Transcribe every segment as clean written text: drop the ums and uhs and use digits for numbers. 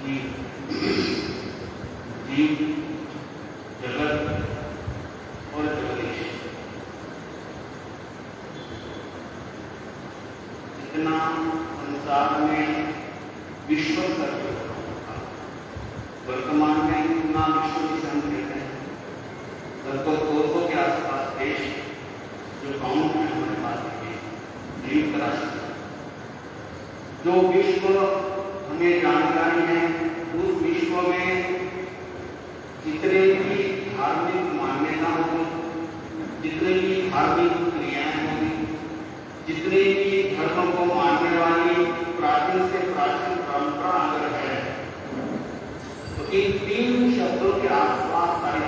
जीव, जगत और जगदीश। इतना संसार में विश्व स्तर पर वर्तमान में इतना विश्व जिसे हम कहते हैं लगभग 200 के आसपास देश जो काउंट में हमारे पास है, संयुक्त राष्ट्र। जो विश्व हमें जानकारी है, उस विश्व में जितने भी धार्मिक मान्यता होगी, जितने भी धार्मिक क्रियाएं होंगी, जितने भी धर्म को मानने वाली प्राचीन से प्राचीन परंपरा अगर है, तो इन 3 शब्दों के आसपास सारे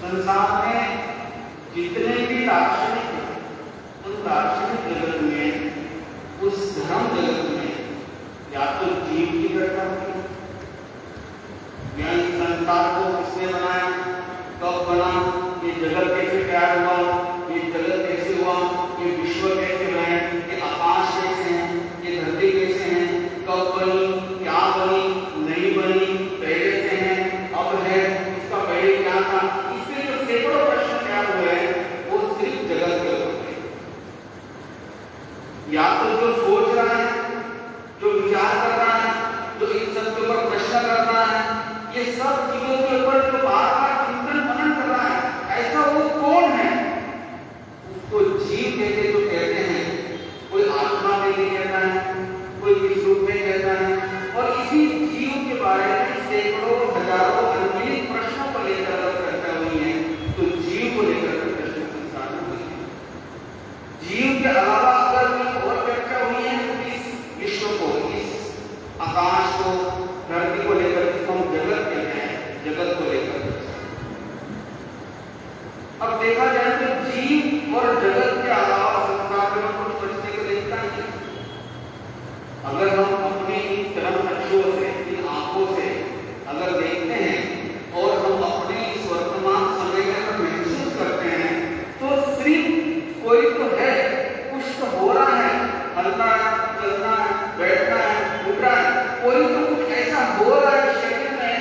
संसार में जितने भी दार्शनिक, उस दार्शनिक जगत में, उस धर्म जगत में या तो जीव की चर्चा होगी, या इस संसार को किसने बनाया, कब बना, ये जगत कैसे तैयार हुआ, ये जगत कैसे हुआ, ये विश्व कैसे बने, ये आकाश कैसे हैं, ये धरती कैसे हैं, कब बनी, क्या बनी, नहीं बनी, पहले से है, अब है, इसका पहले क्या था। इससे जो सैकड़ों प्रश्न तैयार हुए हैं वो सिर्फ जगत के ऊपर है। या तो जो सोच रहा है, जो विचार कर रहा है, जो इन सब के ऊपर प्रश्न कर रहा है, ये सब चीजों के ऊपर जो बार बार चिंतन मनन कर रहा है, ऐसा वो कौन है? उसको जीव कहते तो कहते हैं। कोई आत्मा में नहीं कहता है, कोई किस रूप में कहता है। और इसी जीव के बारे में सैकड़ों हजारों अनगिनत प्रश्नों को लेकर चर्चा हुई है। तो जीव को लेकर प्रश्न संसार में हुई है। जीव के अलावा अगर कोई और चर्चा हुई है तो इस विश्व को, इस आकाश को, धरती को लेकर, जिसको हम जगत कहते हैं, जगत को लेकर। अब देखा जाए तो जीव और जगत के अलावा संसार में कुछ बचने को देखता नहीं। अगर हम अपने इन चरम चक्षुओं से, इन आंखों से अगर देखते हैं और हम अपने इस वर्तमान समय में अगर महसूस करते हैं तो सिर्फ कोई तो है, कुछ तो हो रहा है, हलना है, चलना है, बैठना है, उठ रहा है, कोई तो कुछ ऐसा हो रहा है शरीर में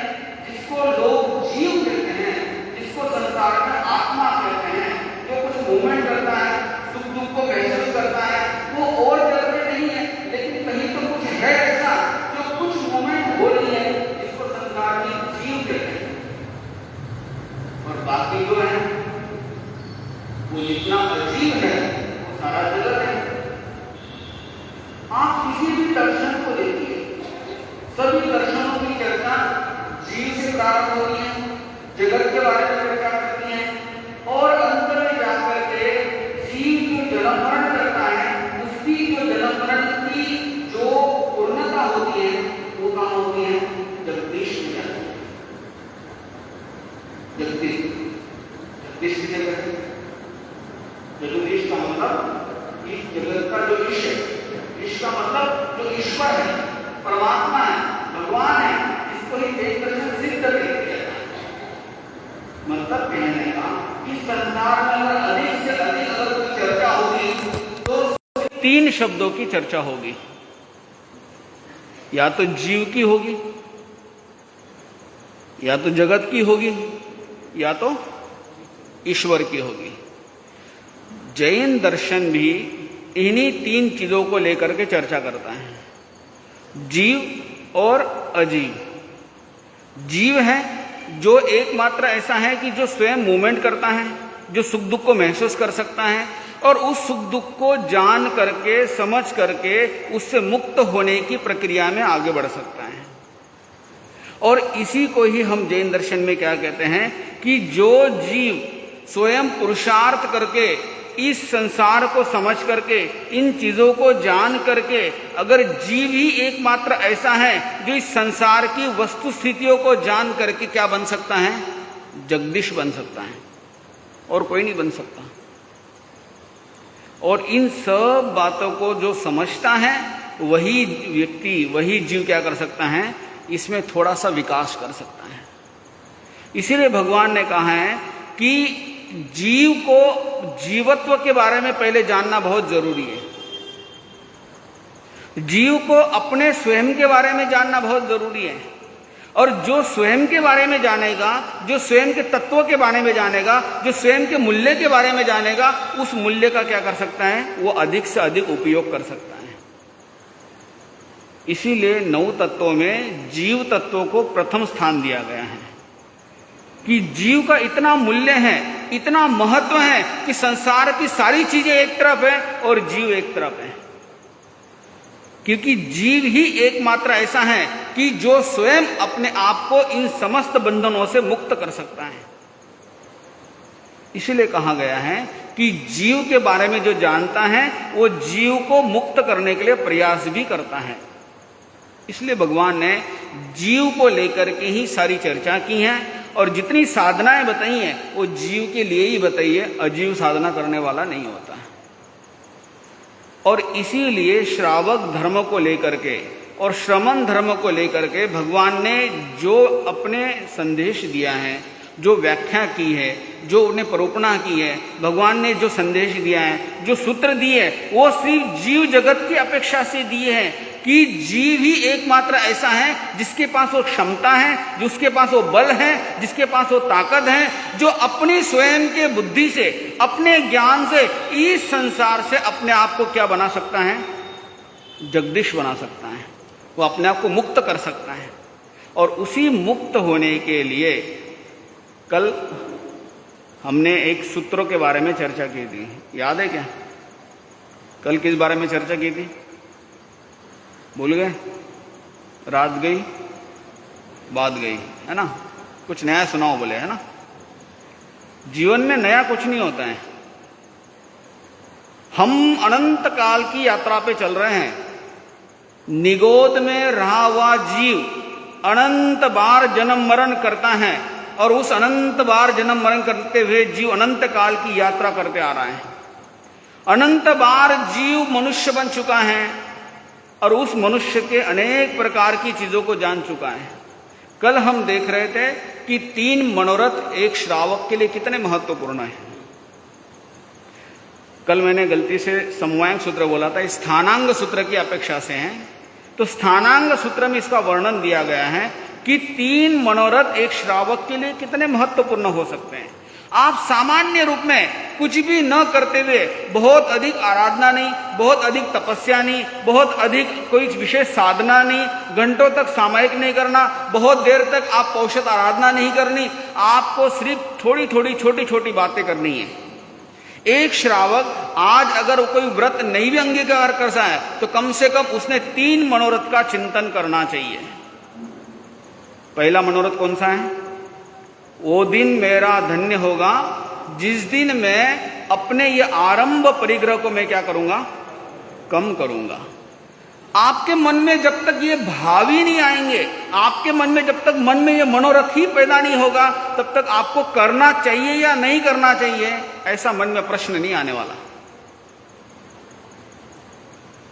जिसको लोग जीव कहते हैं, जिसको संसार में आत्मा कहते हैं, जो कुछ मूवमेंट करता है, सुख दुख को महसूस करता है। वो और जगह में नहीं है, लेकिन कहीं तो कुछ है ऐसा जो कुछ मूवमेंट हो रही है, जिसको संसार में जीव कहते हैं। और बाकी जो है वो जितना अजीब है वो सारा जगत है। आप किसी भी दर्शन को देखिए, सभी दर्शनों की चर्चा जीव से प्रारंभ होती है, जगत के बारे में चर्चा करती है और अंत में जाकर के जीव जो जन्म मरण करता है, उसकी जो जन्म मरण की जो पूर्णता होती है वो कहाँ होती है? जगदीश में जाती है। जगदीश, जगदीश की जगह है। जगदीश का मतलब इस जगत का जो ईश है, ईश का मतलब जो ईश्वर है, परमात्मा है, भगवान है, इसको ही एक दर्शन सिद्ध कर दिया। मतलब कहने का इस संसार में अगर अधिक से अधिक अगर कोई चर्चा होगी तो 3 शब्दों की चर्चा होगी। या तो जीव की होगी, या तो जगत की होगी, या तो ईश्वर की होगी। जैन दर्शन भी इन्हीं 3 चीजों को लेकर के चर्चा करता है, जीव और अजीव। जीव है जो एकमात्र ऐसा है कि जो स्वयं मूवमेंट करता है, जो सुख दुख को महसूस कर सकता है और उस सुख दुख को जान करके, समझ करके उससे मुक्त होने की प्रक्रिया में आगे बढ़ सकता है। और इसी को ही हम जैन दर्शन में क्या कहते हैं कि जो जीव स्वयं पुरुषार्थ करके, इस संसार को समझ करके, इन चीजों को जान करके, अगर जीव ही एकमात्र ऐसा है जो इस संसार की वस्तु स्थितियों को जान करके क्या बन सकता है? जगदीश बन सकता है, और कोई नहीं बन सकता। और इन सब बातों को जो समझता है वही व्यक्ति, वही जीव क्या कर सकता है? इसमें थोड़ा सा विकास कर सकता है। इसीलिए भगवान ने कहा है कि जीव को जीवत्व के बारे में पहले जानना बहुत जरूरी है। जीव को अपने स्वयं के बारे में जानना बहुत जरूरी है। और जो स्वयं के बारे में जानेगा, जो स्वयं के तत्व के बारे में जानेगा, जो स्वयं के मूल्य के बारे में जानेगा, उस मूल्य का क्या कर सकता है? वो अधिक से अधिक उपयोग कर सकता है। इसीलिए 9 तत्वों में जीव तत्व को प्रथम स्थान दिया गया है कि जीव का इतना मूल्य है, इतना महत्व है कि संसार की सारी चीजें एक तरफ है और जीव एक तरफ है। क्योंकि जीव ही एकमात्र ऐसा है कि जो स्वयं अपने आप को इन समस्त बंधनों से मुक्त कर सकता है। इसलिए कहा गया है कि जीव के बारे में जो जानता है वो जीव को मुक्त करने के लिए प्रयास भी करता है। इसलिए भगवान ने जीव को लेकर के ही सारी चर्चा की है और जितनी साधनाएं बताई हैं वो जीव के लिए ही बताई है, अजीव साधना करने वाला नहीं होता है। और इसीलिए श्रावक धर्म को लेकर के और श्रमण धर्म को लेकर के भगवान ने जो अपने संदेश दिया है, जो व्याख्या की है, जो उन्हें परोपना की है, भगवान ने जो संदेश दिया है, जो सूत्र दिए हैं, वो सिर्फ जीव जगत की अपेक्षा से दिए हैं कि जीव ही एकमात्र ऐसा है जिसके पास वो क्षमता है, जिसके पास वो बल है, जिसके पास वो ताकत है, जो अपनी स्वयं के बुद्धि से, अपने ज्ञान से इस संसार से अपने आप को क्या बना सकता है? जगदीश बना सकता है। वो अपने आप को मुक्त कर सकता है। और उसी मुक्त होने के लिए कल हमने एक सूत्रों के बारे में चर्चा की थी, याद है क्या? कल किस बारे में चर्चा की थी? भूल गए? रात गई बात गई, है ना? कुछ नया सुनाओ बोले, है ना? जीवन में नया कुछ नहीं होता है। हम अनंत काल की यात्रा पे चल रहे हैं। निगोद में रहा हुआ जीव अनंत बार जन्म मरण करता है और उस अनंत बार जन्म मरण करते हुए जीव अनंत काल की यात्रा करते आ रहा है। अनंत बार जीव मनुष्य बन चुका है और उस मनुष्य के अनेक प्रकार की चीजों को जान चुका है। कल हम देख रहे थे कि 3 मनोरथ एक श्रावक के लिए कितने महत्वपूर्ण है। कल मैंने गलती से समवायिक सूत्र बोला था, स्थानांग सूत्र की अपेक्षा से है। तो स्थानांग सूत्र में इसका वर्णन दिया गया है कि 3 मनोरथ एक श्रावक के लिए कितने महत्वपूर्ण हो सकते हैं। आप सामान्य रूप में कुछ भी न करते हुए, बहुत अधिक आराधना नहीं, बहुत अधिक तपस्या नहीं, बहुत अधिक कोई विशेष साधना नहीं, घंटों तक सामायिक नहीं करना, बहुत देर तक आप पौषध आराधना नहीं करनी, आपको सिर्फ थोड़ी थोड़ी छोटी छोटी बातें करनी है। एक श्रावक आज अगर कोई व्रत नहीं भी अंगीकार कर सकता है तो कम से कम उसने 3 मनोरथ का चिंतन करना चाहिए। पहला मनोरथ कौन सा है? वो दिन मेरा धन्य होगा जिस दिन मैं अपने ये आरंभ परिग्रह को मैं क्या करूंगा? कम करूंगा। आपके मन में जब तक ये भाव ही नहीं आएंगे, आपके मन में जब तक मन में ये मनोरथ ही पैदा नहीं होगा, तब तक आपको करना चाहिए या नहीं करना चाहिए ऐसा मन में प्रश्न नहीं आने वाला।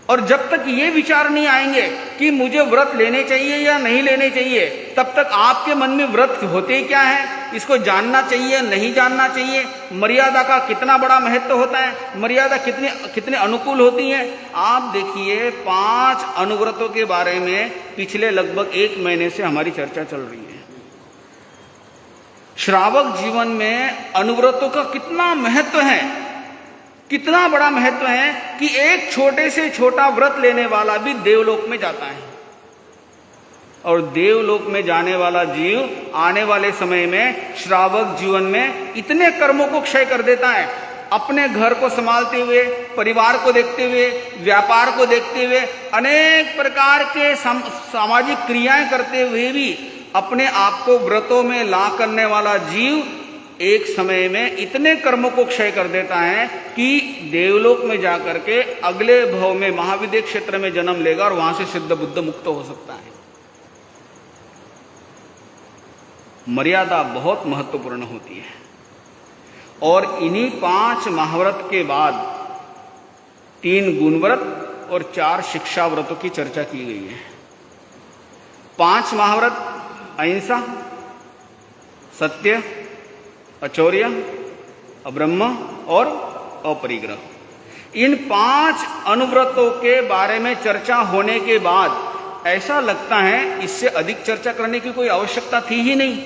और जब तक ये विचार नहीं आएंगे कि मुझे व्रत लेने चाहिए या नहीं लेने चाहिए, तब तक आपके मन में व्रत होते क्या है, इसको जानना चाहिए नहीं जानना चाहिए, मर्यादा का कितना बड़ा महत्व होता है, मर्यादा कितने अनुकूल होती है। आप देखिए 5 अनुव्रतों के बारे में पिछले लगभग 1 महीने से हमारी चर्चा चल रही है। श्रावक जीवन में अनुव्रतों का कितना महत्व है, कितना बड़ा महत्व है कि एक छोटे से छोटा व्रत लेने वाला भी देवलोक में जाता है। और देवलोक में जाने वाला जीव आने वाले समय में श्रावक जीवन में इतने कर्मों को क्षय कर देता है, अपने घर को संभालते हुए, परिवार को देखते हुए, व्यापार को देखते हुए, अनेक प्रकार के सामाजिक क्रियाएं करते हुए भी अपने आप को व्रतों में ला करने वाला जीव एक समय में इतने कर्मों को क्षय कर देता है कि देवलोक में जाकर के अगले भव में महाविदेह क्षेत्र में जन्म लेगा और वहां से सिद्ध बुद्ध मुक्त हो सकता है। मर्यादा बहुत महत्वपूर्ण होती है। और इन्हीं 5 महाव्रत के बाद 3 गुणव्रत और 4 शिक्षा व्रतों की चर्चा की गई है। 5 महाव्रत अहिंसा, सत्य, अचौर्य, अब्रह्म और अपरिग्रह। इन 5 अनुव्रतों के बारे में चर्चा होने के बाद ऐसा लगता है इससे अधिक चर्चा करने की कोई आवश्यकता थी ही नहीं।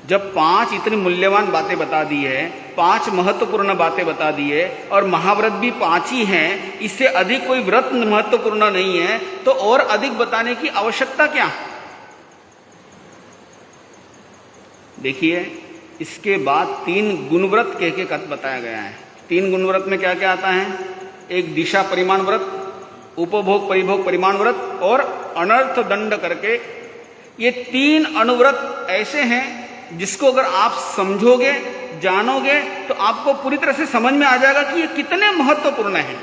जब 5 इतनी मूल्यवान बातें बता दी है, 5 महत्वपूर्ण बातें बता दी है, और महाव्रत भी 5 ही हैं, इससे अधिक कोई व्रत महत्वपूर्ण नहीं है, तो और अधिक बताने की आवश्यकता क्या? देखिए, इसके बाद 3 गुणव्रत कह के बताया गया है। 3 गुणव्रत में क्या क्या आता है? एक दिशा परिमाण व्रत, उपभोग परिभोग परिमाण व्रत और अनर्थ दंड करके, ये 3 अनुव्रत ऐसे हैं जिसको अगर आप समझोगे, जानोगे, तो आपको पूरी तरह से समझ में आ जाएगा कि ये कितने महत्वपूर्ण हैं।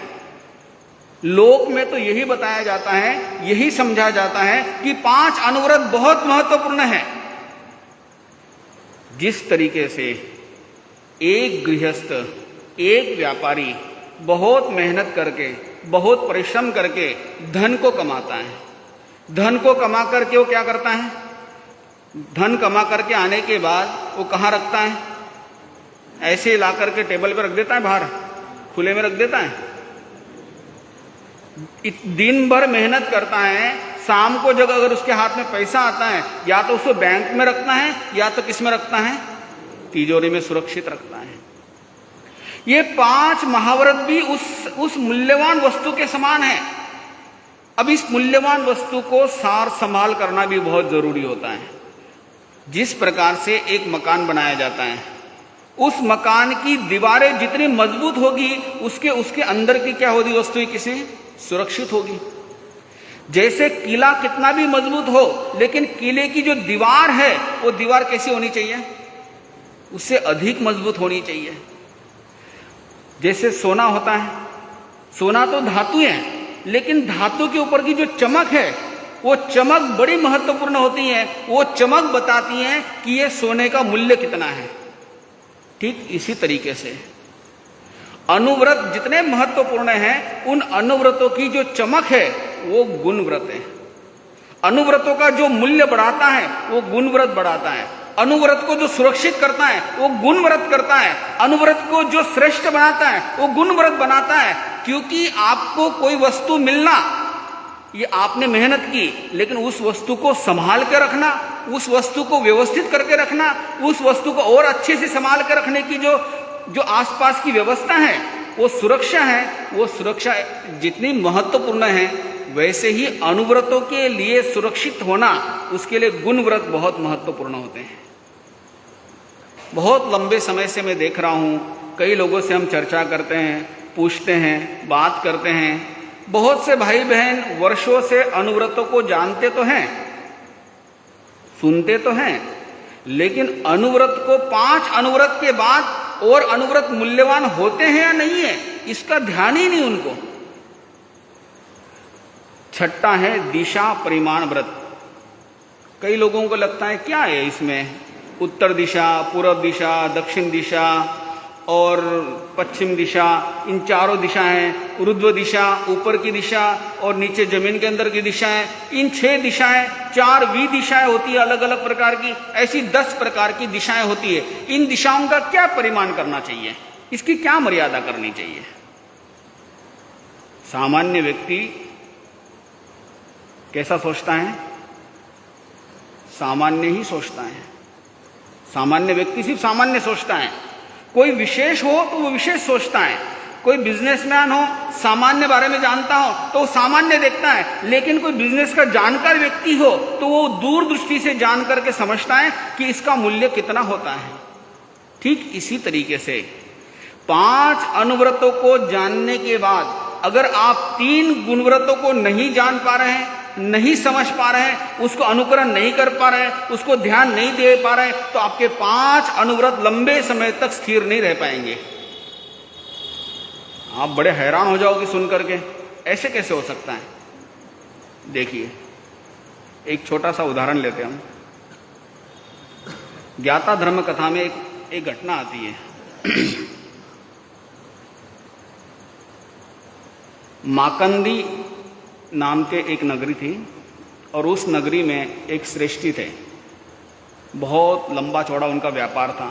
लोक में तो यही बताया जाता है, यही समझा जाता है कि 5 अनुव्रत बहुत महत्वपूर्ण है। जिस तरीके से एक गृहस्थ, एक व्यापारी बहुत मेहनत करके, बहुत परिश्रम करके धन को कमाता है, धन को कमा करके वो क्या करता है? धन कमा करके आने के बाद वो कहाँ रखता है? ऐसे ला करके टेबल पर रख देता है, बाहर खुले में रख देता है? दिन भर मेहनत करता है, शाम को जब अगर उसके हाथ में पैसा आता है, या तो उसको बैंक में रखता है या तो किस में रखता है? तिजोरी में सुरक्षित रखता है। ये 5 महाव्रत भी उस मूल्यवान वस्तु के समान है। अब इस मूल्यवान वस्तु को सार संभाल करना भी बहुत जरूरी होता है। जिस प्रकार से एक मकान बनाया जाता है, उस मकान की दीवारें जितनी मजबूत होगी, उसके अंदर की क्या होगी वस्तु किसी सुरक्षित होगी। जैसे किला कितना भी मजबूत हो, लेकिन किले की जो दीवार है वो दीवार कैसी होनी चाहिए? उससे अधिक मजबूत होनी चाहिए। जैसे सोना होता है, सोना तो धातु है, लेकिन धातु के ऊपर की जो चमक है, वो चमक बड़ी महत्वपूर्ण होती है। वो चमक बताती है कि ये सोने का मूल्य कितना है। ठीक इसी तरीके से अनुव्रत जितने महत्वपूर्ण हैं, उन अनुव्रतों की जो चमक है वो गुणव्रत है। अनुव्रतों का जो मूल्य बढ़ाता है वो गुणव्रत बढ़ाता है। अनुव्रत को जो सुरक्षित करता है वो गुणव्रत करता है। अनुव्रत को जो श्रेष्ठ बनाता है वो गुणव्रत बनाता है। क्योंकि आपको कोई वस्तु मिलना, ये आपने मेहनत की, लेकिन उस वस्तु को संभाल के रखना, उस वस्तु को व्यवस्थित करके रखना, उस वस्तु को और अच्छे से संभाल कर रखने की जो आसपास की व्यवस्था है, वो सुरक्षा है। वो सुरक्षा जितनी महत्वपूर्ण है, वैसे ही अनुव्रतों के लिए सुरक्षित होना, उसके लिए गुणव्रत बहुत महत्वपूर्ण होते हैं। बहुत लंबे समय से मैं देख रहा हूं, कई लोगों से हम चर्चा करते हैं, पूछते हैं, बात करते हैं। बहुत से भाई बहन वर्षों से अनुव्रतों को जानते तो हैं, सुनते तो हैं, लेकिन अनुव्रत को 5 अनुव्रत के बाद और अनुव्रत मूल्यवान होते हैं या नहीं है, इसका ध्यान ही नहीं उनको। छठा है दिशा परिमाण व्रत। कई लोगों को लगता है क्या है इसमें, उत्तर दिशा, पूर्व दिशा, दक्षिण दिशा और पश्चिम दिशा, इन चारों दिशाएं, ऊर्ध्व दिशा, ऊपर की दिशा और नीचे जमीन के अंदर की दिशाएं, इन 6 दिशाएं, 4 दिशाएं होती है अलग अलग प्रकार की, ऐसी 10 प्रकार की दिशाएं होती है। इन दिशाओं का क्या परिमाण करना चाहिए, इसकी क्या मर्यादा करनी चाहिए? सामान्य व्यक्ति कैसा सोचता है? सामान्य ही सोचता है। सामान्य व्यक्ति सिर्फ सामान्य सोचता है। कोई विशेष हो तो वो विशेष सोचता है। कोई बिजनेसमैन हो, सामान्य बारे में जानता हो तो वो सामान्य देखता है। लेकिन कोई बिजनेस का जानकार व्यक्ति हो तो वो दूर दृष्टि से जान करके समझता है कि इसका मूल्य कितना होता है। ठीक इसी तरीके से 5 अनुव्रतों को जानने के बाद अगर आप 3 गुणव्रतों को नहीं जान पा रहे हैं, नहीं समझ पा रहे हैं, उसको अनुकरण नहीं कर पा रहे हैं, उसको ध्यान नहीं दे पा रहे हैं, तो आपके 5 अनुव्रत लंबे समय तक स्थिर नहीं रह पाएंगे। आप बड़े हैरान हो जाओगे सुन करके, ऐसे कैसे हो सकता है? देखिए, एक छोटा सा उदाहरण लेते हैं हम। ज्ञाता धर्म कथा में एक घटना आती है। माकंदी नाम के एक नगरी थी और उस नगरी में एक श्रेष्ठी थे। बहुत लंबा चौड़ा उनका व्यापार था।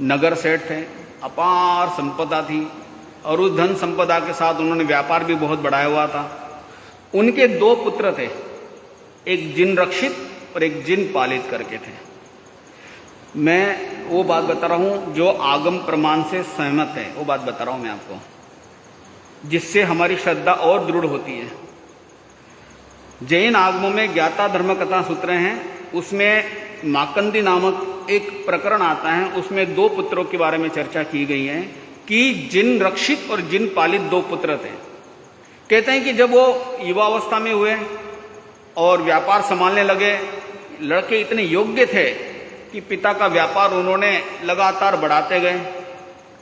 नगर सेठ थे, अपार संपदा थी और उस धन संपदा के साथ उन्होंने व्यापार भी बहुत बढ़ाया हुआ था। उनके 2 पुत्र थे, एक जिन रक्षित और एक जिन पालित करके थे। मैं वो बात बता रहा हूं जो आगम प्रमाण से सहमत है, वो बात बता रहा हूं मैं आपको, जिससे हमारी श्रद्धा और दृढ़ होती है। जैन आगमों में ज्ञाता धर्म कथा सूत्र हैं, उसमें माकंदी नामक एक प्रकरण आता है, उसमें 2 पुत्रों के बारे में चर्चा की गई है कि जिन रक्षित और जिन पालित 2 पुत्र थे। कहते हैं कि जब वो युवावस्था में हुए और व्यापार संभालने लगे, लड़के इतने योग्य थे कि पिता का व्यापार उन्होंने लगातार बढ़ाते गए।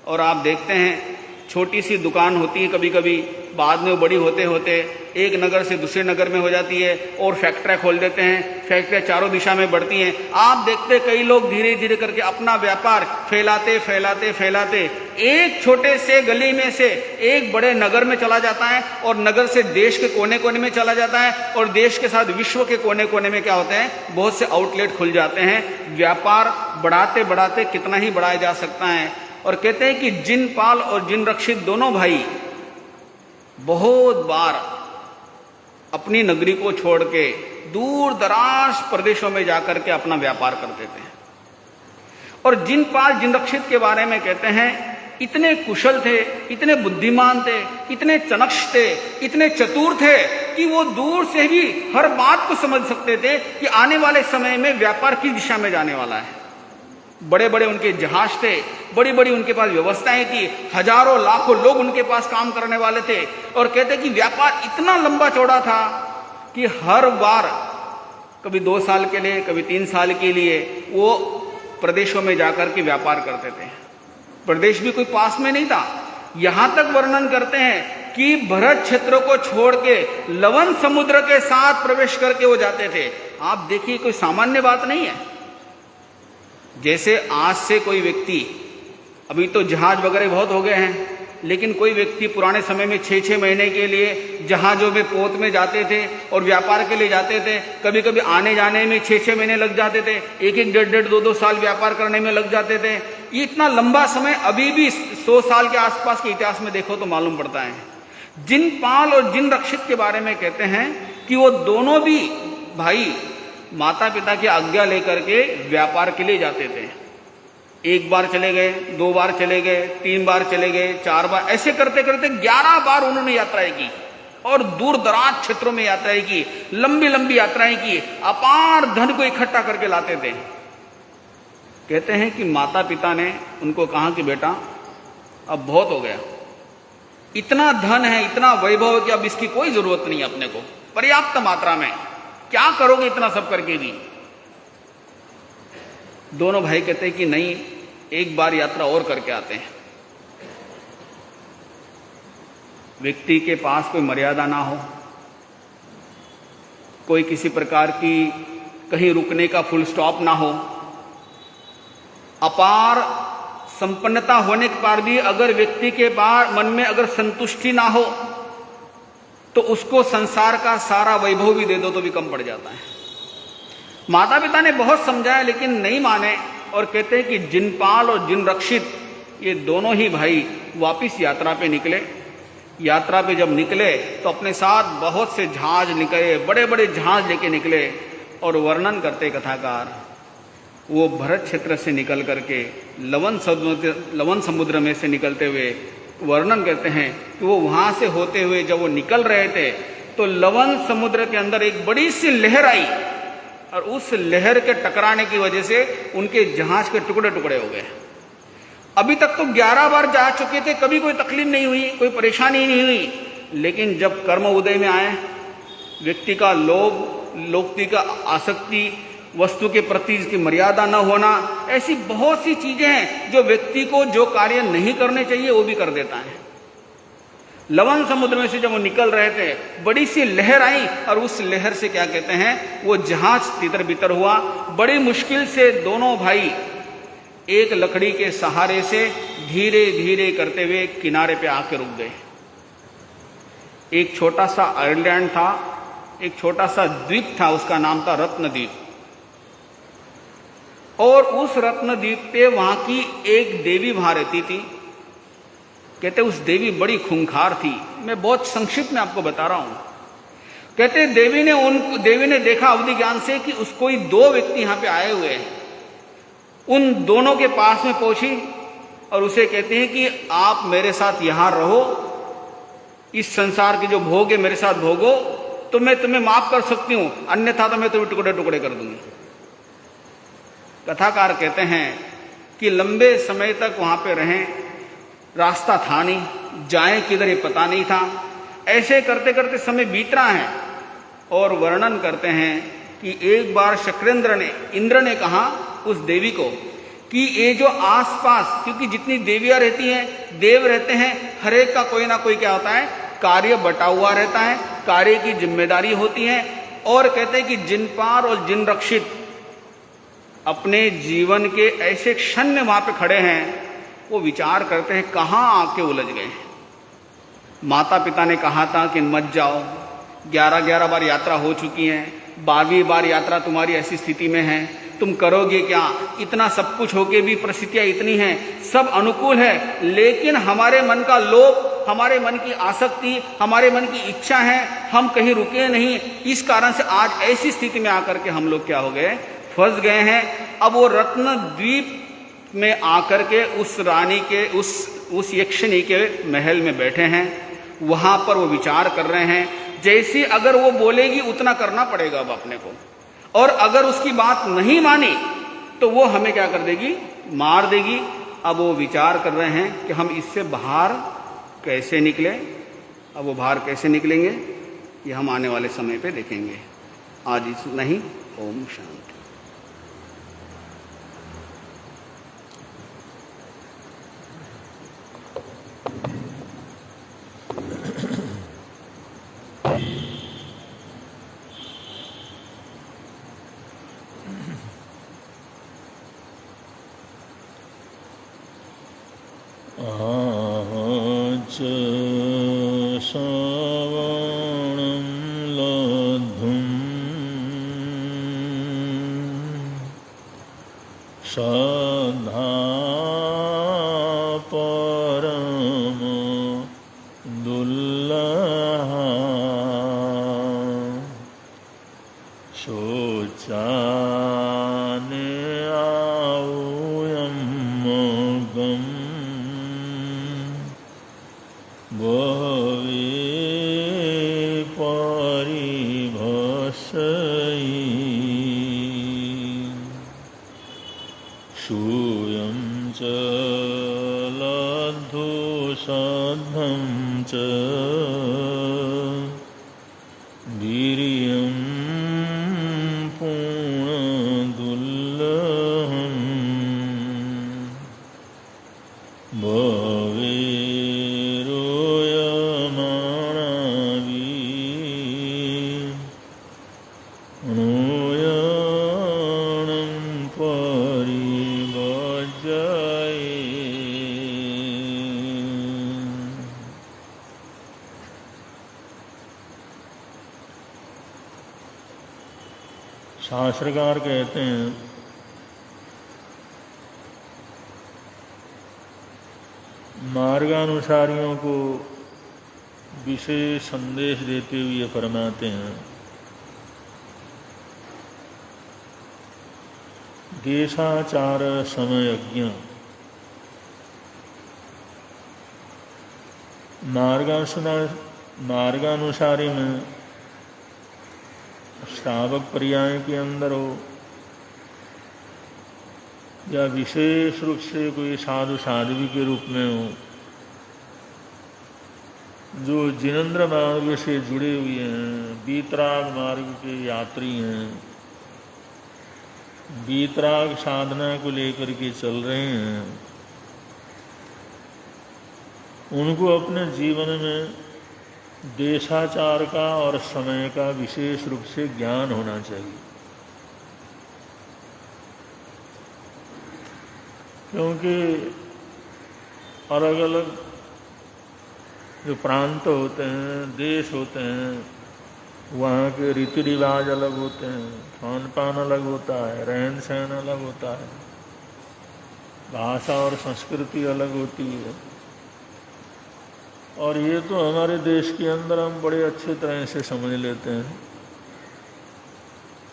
और आप देखते हैं छोटी सी दुकान होती है कभी कभी, बाद में वो बड़ी होते होते एक नगर से दूसरे नगर में हो जाती है और फैक्ट्रियाँ खोल देते हैं, फैक्ट्रियाँ चारों दिशा में बढ़ती हैं। आप देखते कई लोग धीरे धीरे करके अपना व्यापार फैलाते फैलाते फैलाते एक छोटे से गली में से एक बड़े नगर में चला जाता है और नगर से देश के कोने कोने में चला जाता है और देश के साथ विश्व के कोने कोने में क्या होते हैं, बहुत से आउटलेट खुल जाते हैं। व्यापार बढ़ाते बढ़ाते कितना ही बढ़ाया जा सकता है। और कहते हैं कि जिन पाल और जिन रक्षित दोनों भाई बहुत बार अपनी नगरी को छोड़ के दूर दराज प्रदेशों में जाकर के अपना व्यापार करते थे। और जिन पाल जिन रक्षित के बारे में कहते हैं इतने कुशल थे, इतने बुद्धिमान थे, इतने चनक्ष थे, इतने चतुर थे कि वो दूर से भी हर बात को समझ सकते थे कि आने वाले समय में व्यापार किस दिशा में जाने वाला है। बड़े बड़े उनके जहाज थे, बड़ी बड़ी उनके पास व्यवस्थाएं थी, हजारों लाखों लोग उनके पास काम करने वाले थे। और कहते कि व्यापार इतना लंबा चौड़ा था कि हर बार कभी 2 साल के लिए, कभी 3 साल के लिए वो प्रदेशों में जाकर के व्यापार करते थे। प्रदेश भी कोई पास में नहीं था। यहां तक वर्णन करते हैं कि भरत क्षेत्र को छोड़ के लवण समुद्र के साथ प्रवेश करके वो जाते थे। आप देखिए कोई सामान्य बात नहीं है। जैसे आज से कोई व्यक्ति, अभी तो जहाज वगैरह बहुत हो गए हैं, लेकिन कोई व्यक्ति पुराने समय में 6-6 महीने के लिए जहाजों में पोत में जाते थे और व्यापार के लिए जाते थे। कभी कभी आने जाने में 6-6 महीने लग जाते थे, 1-1, 1.5, 2-2 साल व्यापार करने में लग जाते थे। ये इतना लंबा समय अभी भी 100 साल के आसपास के इतिहास में देखो तो मालूम पड़ता है। जिन पाल और जिन रक्षित के बारे में कहते हैं कि वो दोनों भी भाई माता पिता की आज्ञा लेकर के व्यापार के लिए जाते थे। 1 बार चले गए, 2 बार चले गए, 3 बार चले गए, 4 बार, ऐसे करते करते 11 बार उन्होंने यात्राएं की और दूर दराज क्षेत्रों में यात्राएं की, लंबी लंबी यात्राएं की, अपार धन को इकट्ठा करके लाते थे। कहते हैं कि माता पिता ने उनको कहा कि बेटा अब बहुत हो गया, इतना धन है, इतना वैभव है कि अब इसकी कोई जरूरत नहीं है अपने को, पर्याप्त मात्रा में, क्या करोगे इतना सब करके भी। दोनों भाई कहते हैं कि नहीं, 1 बार यात्रा और करके आते हैं। व्यक्ति के पास कोई मर्यादा ना हो, कोई किसी प्रकार की कहीं रुकने का फुल स्टॉप ना हो, अपार संपन्नता होने के बाद भी अगर व्यक्ति के पास मन में अगर संतुष्टि ना हो तो उसको संसार का सारा वैभव भी दे दो तो भी कम पड़ जाता है। माता पिता ने बहुत समझाया लेकिन नहीं माने और कहते हैं कि जिनपाल और जिन रक्षित ये दोनों ही भाई वापिस यात्रा पे निकले। यात्रा पे जब निकले तो अपने साथ बहुत से जहाज निकले, बड़े बड़े जहाज लेके निकले। और वर्णन करते कथाकार वो भरत क्षेत्र से निकल करके लवण समुद्र में से निकलते हुए वर्णन करते हैं कि वो वहां से होते हुए जब वो निकल रहे थे तो लवण समुद्र के अंदर एक बड़ी सी लहर आई और उस लहर के टकराने की वजह से उनके जहाज के टुकड़े टुकड़े हो गए। अभी तक तो 11 बार जा चुके थे, कभी कोई तकलीफ नहीं हुई, कोई परेशानी नहीं हुई, लेकिन जब कर्म उदय में आए, व्यक्ति का लोभ, लोकती का आसक्ति, वस्तु के प्रति इसकी मर्यादा न होना, ऐसी बहुत सी चीजें हैं जो व्यक्ति को जो कार्य नहीं करने चाहिए वो भी कर देता है। लवण समुद्र में से जब वो निकल रहे थे बड़ी सी लहर आई और उस लहर से क्या कहते हैं वो जहाज तितर बितर हुआ। बड़ी मुश्किल से दोनों भाई एक लकड़ी के सहारे से धीरे धीरे करते हुए किनारे पे आके रुक गए। एक छोटा सा आइलैंड था, एक छोटा सा द्वीप था, उसका नाम था रत्नद्वीप। और उस रत्नद्वीप पे वहां की एक देवी वहां रहती थी। कहते उस देवी बड़ी खूंखार थी। मैं बहुत संक्षिप्त में आपको बता रहा हूं। कहते देवी ने देखा अवधि ज्ञान से कि उसको ही दो व्यक्ति यहां पे आए हुए हैं। उन दोनों के पास में पहुंची और उसे कहते हैं कि आप मेरे साथ यहां रहो, इस संसार के जो भोग है मेरे साथ भोगो, तो मैं तुम्हें माफ कर सकती हूं, अन्यथा तो मैं तुम्हें टुकड़े टुकड़े कर दूंगी। कथाकार कहते हैं कि लंबे समय तक वहां पे रहें, रास्ता था नहीं, जाएं किधर ये पता नहीं था। ऐसे करते करते समय बीत रहा है और वर्णन करते हैं कि एक बार इंद्र ने कहा उस देवी को कि ये जो आसपास, क्योंकि जितनी देवियां रहती हैं, देव रहते हैं, हर एक का कोई ना कोई क्या होता है, कार्य बटा हुआ रहता है, कार्य की जिम्मेदारी होती है। और कहते हैं कि जिन पार और जिन रक्षित अपने जीवन के ऐसे क्षण में वहां पे खड़े हैं, वो विचार करते हैं कहां आके उलझ गए। माता पिता ने कहा था कि मत जाओ, 11 बार यात्रा हो चुकी है, 12वीं बार यात्रा तुम्हारी ऐसी स्थिति में है, तुम करोगे क्या? इतना सब कुछ होके भी परिस्थितियां इतनी हैं, सब अनुकूल है, लेकिन हमारे मन का लोभ, हमारे मन की आसक्ति, हमारे मन की इच्छा है, हम कहीं रुके नहीं। इस कारण से आज ऐसी स्थिति में आकर के हम लोग क्या हो गए, फंस गए हैं। अब वो रत्न द्वीप में आकर के उस रानी के उस यक्षिणी के महल में बैठे हैं। वहां पर वो विचार कर रहे हैं, जैसी अगर वो बोलेगी उतना करना पड़ेगा अब अपने को, और अगर उसकी बात नहीं मानी तो वो हमें क्या कर देगी, मार देगी। अब वो विचार कर रहे हैं कि हम इससे बाहर कैसे निकले। अब वो बाहर कैसे निकलेंगे ये हम आने वाले समय पे देखेंगे। आज इतना ही। ओम शांति। श्रवणं लब्धुं श्रद्धा परम दुर्लभा शोचाने आऊयं गम् बहवे परिभसयि सूयं च लब्धो श्रद्धं च वीर्यं पूर्णदुर्लभम् शास्त्रकार कहते हैं मार्गानुसारियों को विशेष संदेश देते हुए फरमाते हैं, देशाचार समयज्ञ। मार्गानुसारी में श्रावक पर्याय के अंदर हो या विशेष रूप से कोई साधु साध्वी के रूप में हो, जो जिनेंद्र मार्ग से जुड़े हुए हैं, वीतराग मार्ग के यात्री हैं, वीतराग साधना को लेकर के चल रहे हैं, उनको अपने जीवन में देशाचार का और समय का विशेष रूप से ज्ञान होना चाहिए। क्योंकि अलग अलग जो प्रांत होते हैं, देश होते हैं, वहाँ के रीति रिवाज अलग होते हैं, खान पान अलग होता है, रहन सहन अलग होता है, भाषा और संस्कृति अलग होती है। और ये तो हमारे देश के अंदर हम बड़े अच्छे तरह से समझ लेते हैं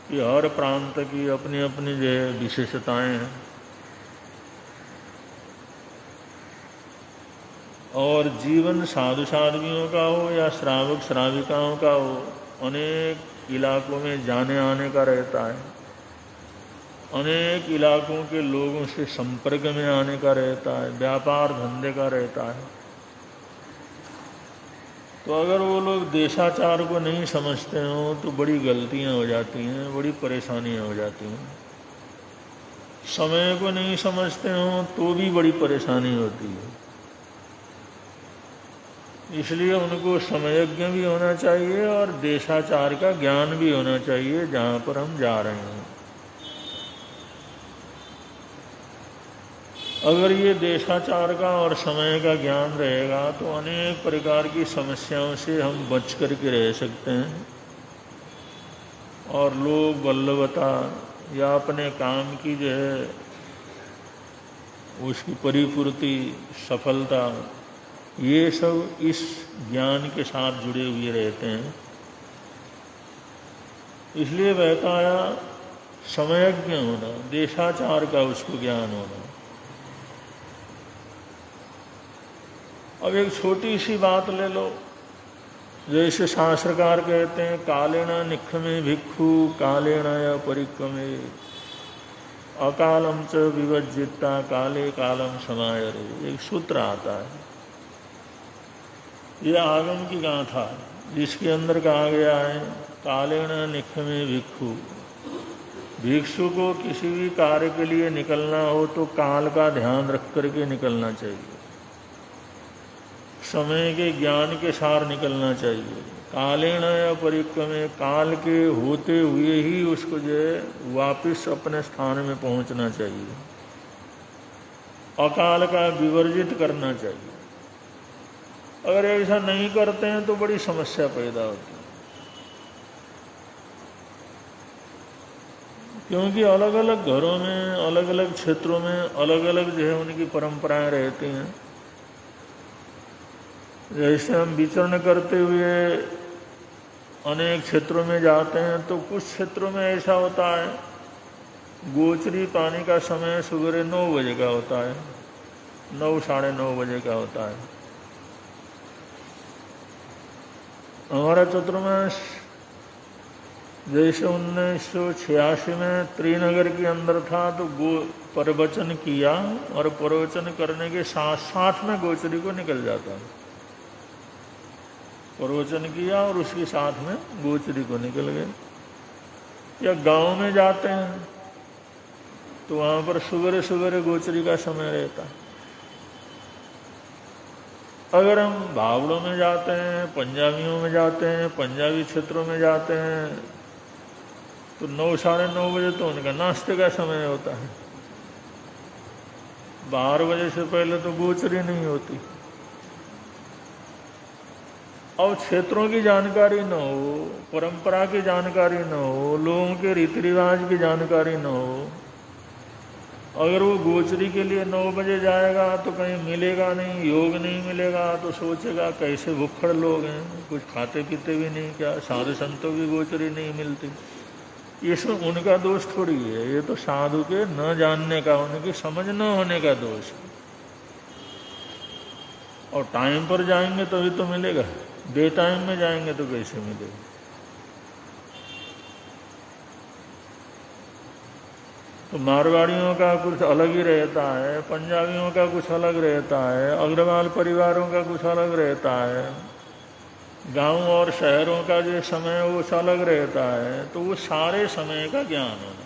कि हर प्रांत की अपनी अपनी जो है विशेषताएं हैं। और जीवन साधु साध्वियों का हो या श्रावक श्राविकाओं का हो, अनेक इलाकों में जाने आने का रहता है, अनेक इलाकों के लोगों से संपर्क में आने का रहता है, व्यापार धंधे का रहता है। तो अगर वो लोग देशाचार को नहीं समझते हो तो बड़ी गलतियां हो जाती हैं, बड़ी परेशानियां हो जाती हैं। समय को नहीं समझते हो तो भी बड़ी परेशानी होती है। इसलिए उनको समयज्ञ भी होना चाहिए और देशाचार का ज्ञान भी होना चाहिए जहाँ पर हम जा रहे हैं। अगर ये देशाचार का और समय का ज्ञान रहेगा तो अनेक प्रकार की समस्याओं से हम बच कर के रह सकते हैं और लोग बल्लवता या अपने काम की जो है उसकी परिपूर्ति, सफलता, ये सब इस ज्ञान के साथ जुड़े हुए रहते हैं। इसलिए बताया समयज्ञ होना, देशाचार का उसको ज्ञान होना। अब एक छोटी सी बात ले लो, जैसे शास्त्रकार कहते हैं कालेन निक्खमे भिक्षु कालेन या परिक्रमे अकालम च विवर्जिता काले कालम समायरे। एक सूत्र आता है, ये आगम की गाथा है जिसके अंदर कहा गया है कालेन निक्खमे भिक्षु। भिक्षु को किसी भी कार्य के लिए निकलना हो तो काल का ध्यान रख करके निकलना चाहिए, समय के ज्ञान के सार निकलना चाहिए। कालेन या परिक्रमे, काल के होते हुए ही उसको जो है वापिस अपने स्थान में पहुंचना चाहिए। अकाल का विवर्जित करना चाहिए। अगर ऐसा नहीं करते हैं तो बड़ी समस्या पैदा होती है, क्योंकि अलग अलग घरों में, अलग अलग क्षेत्रों में अलग अलग जो है उनकी परंपराएं रहती हैं। जैसे हम विचरण करते हुए अनेक क्षेत्रों में जाते हैं तो कुछ क्षेत्रों में ऐसा होता है गोचरी पानी का समय सवेरे 9 बजे का होता है, 9 साढ़े 9 बजे का होता है। हमारा चतुर्मास जैसे 1986 में त्रिनगर के अंदर था तो प्रवचन किया और प्रवचन करने के साथ साथ में गोचरी को निकल जाता है। प्रवचन किया और उसके साथ में गोचरी को निकल गए। या गांव में जाते हैं तो वहाँ पर सवेरे सवेरे गोचरी का समय रहता है। अगर हम भावड़ों में जाते हैं, पंजाबियों में जाते हैं, पंजाबी क्षेत्रों में जाते हैं तो 9 साढ़े 9 बजे तो उनका नाश्ते का समय होता है। 12 बजे से पहले तो गोचरी नहीं होती। और क्षेत्रों की जानकारी न हो, परंपरा की जानकारी न हो, लोगों के रीति रिवाज की जानकारी न हो, अगर वो गोचरी के लिए 9 बजे जाएगा तो कहीं मिलेगा नहीं, योग नहीं मिलेगा तो सोचेगा कैसे भुक्खड़ लोग हैं, कुछ खाते पीते भी नहीं, क्या साधु संतों की गोचरी नहीं मिलती। ये सब उनका दोष थोड़ी है, ये तो साधु के न जानने का, उनकी समझ न होने का दोष है। और टाइम पर जाएंगे तभी तो मिलेगा, बे टाइम में जाएंगे तो कैसे मिलेगा। तो मारवाड़ियों का कुछ अलग ही रहता है, पंजाबियों का कुछ अलग रहता है, अग्रवाल परिवारों का कुछ अलग रहता है, गांव और शहरों का जो समय है वो अलग रहता है। तो वो सारे समय का ज्ञान होना।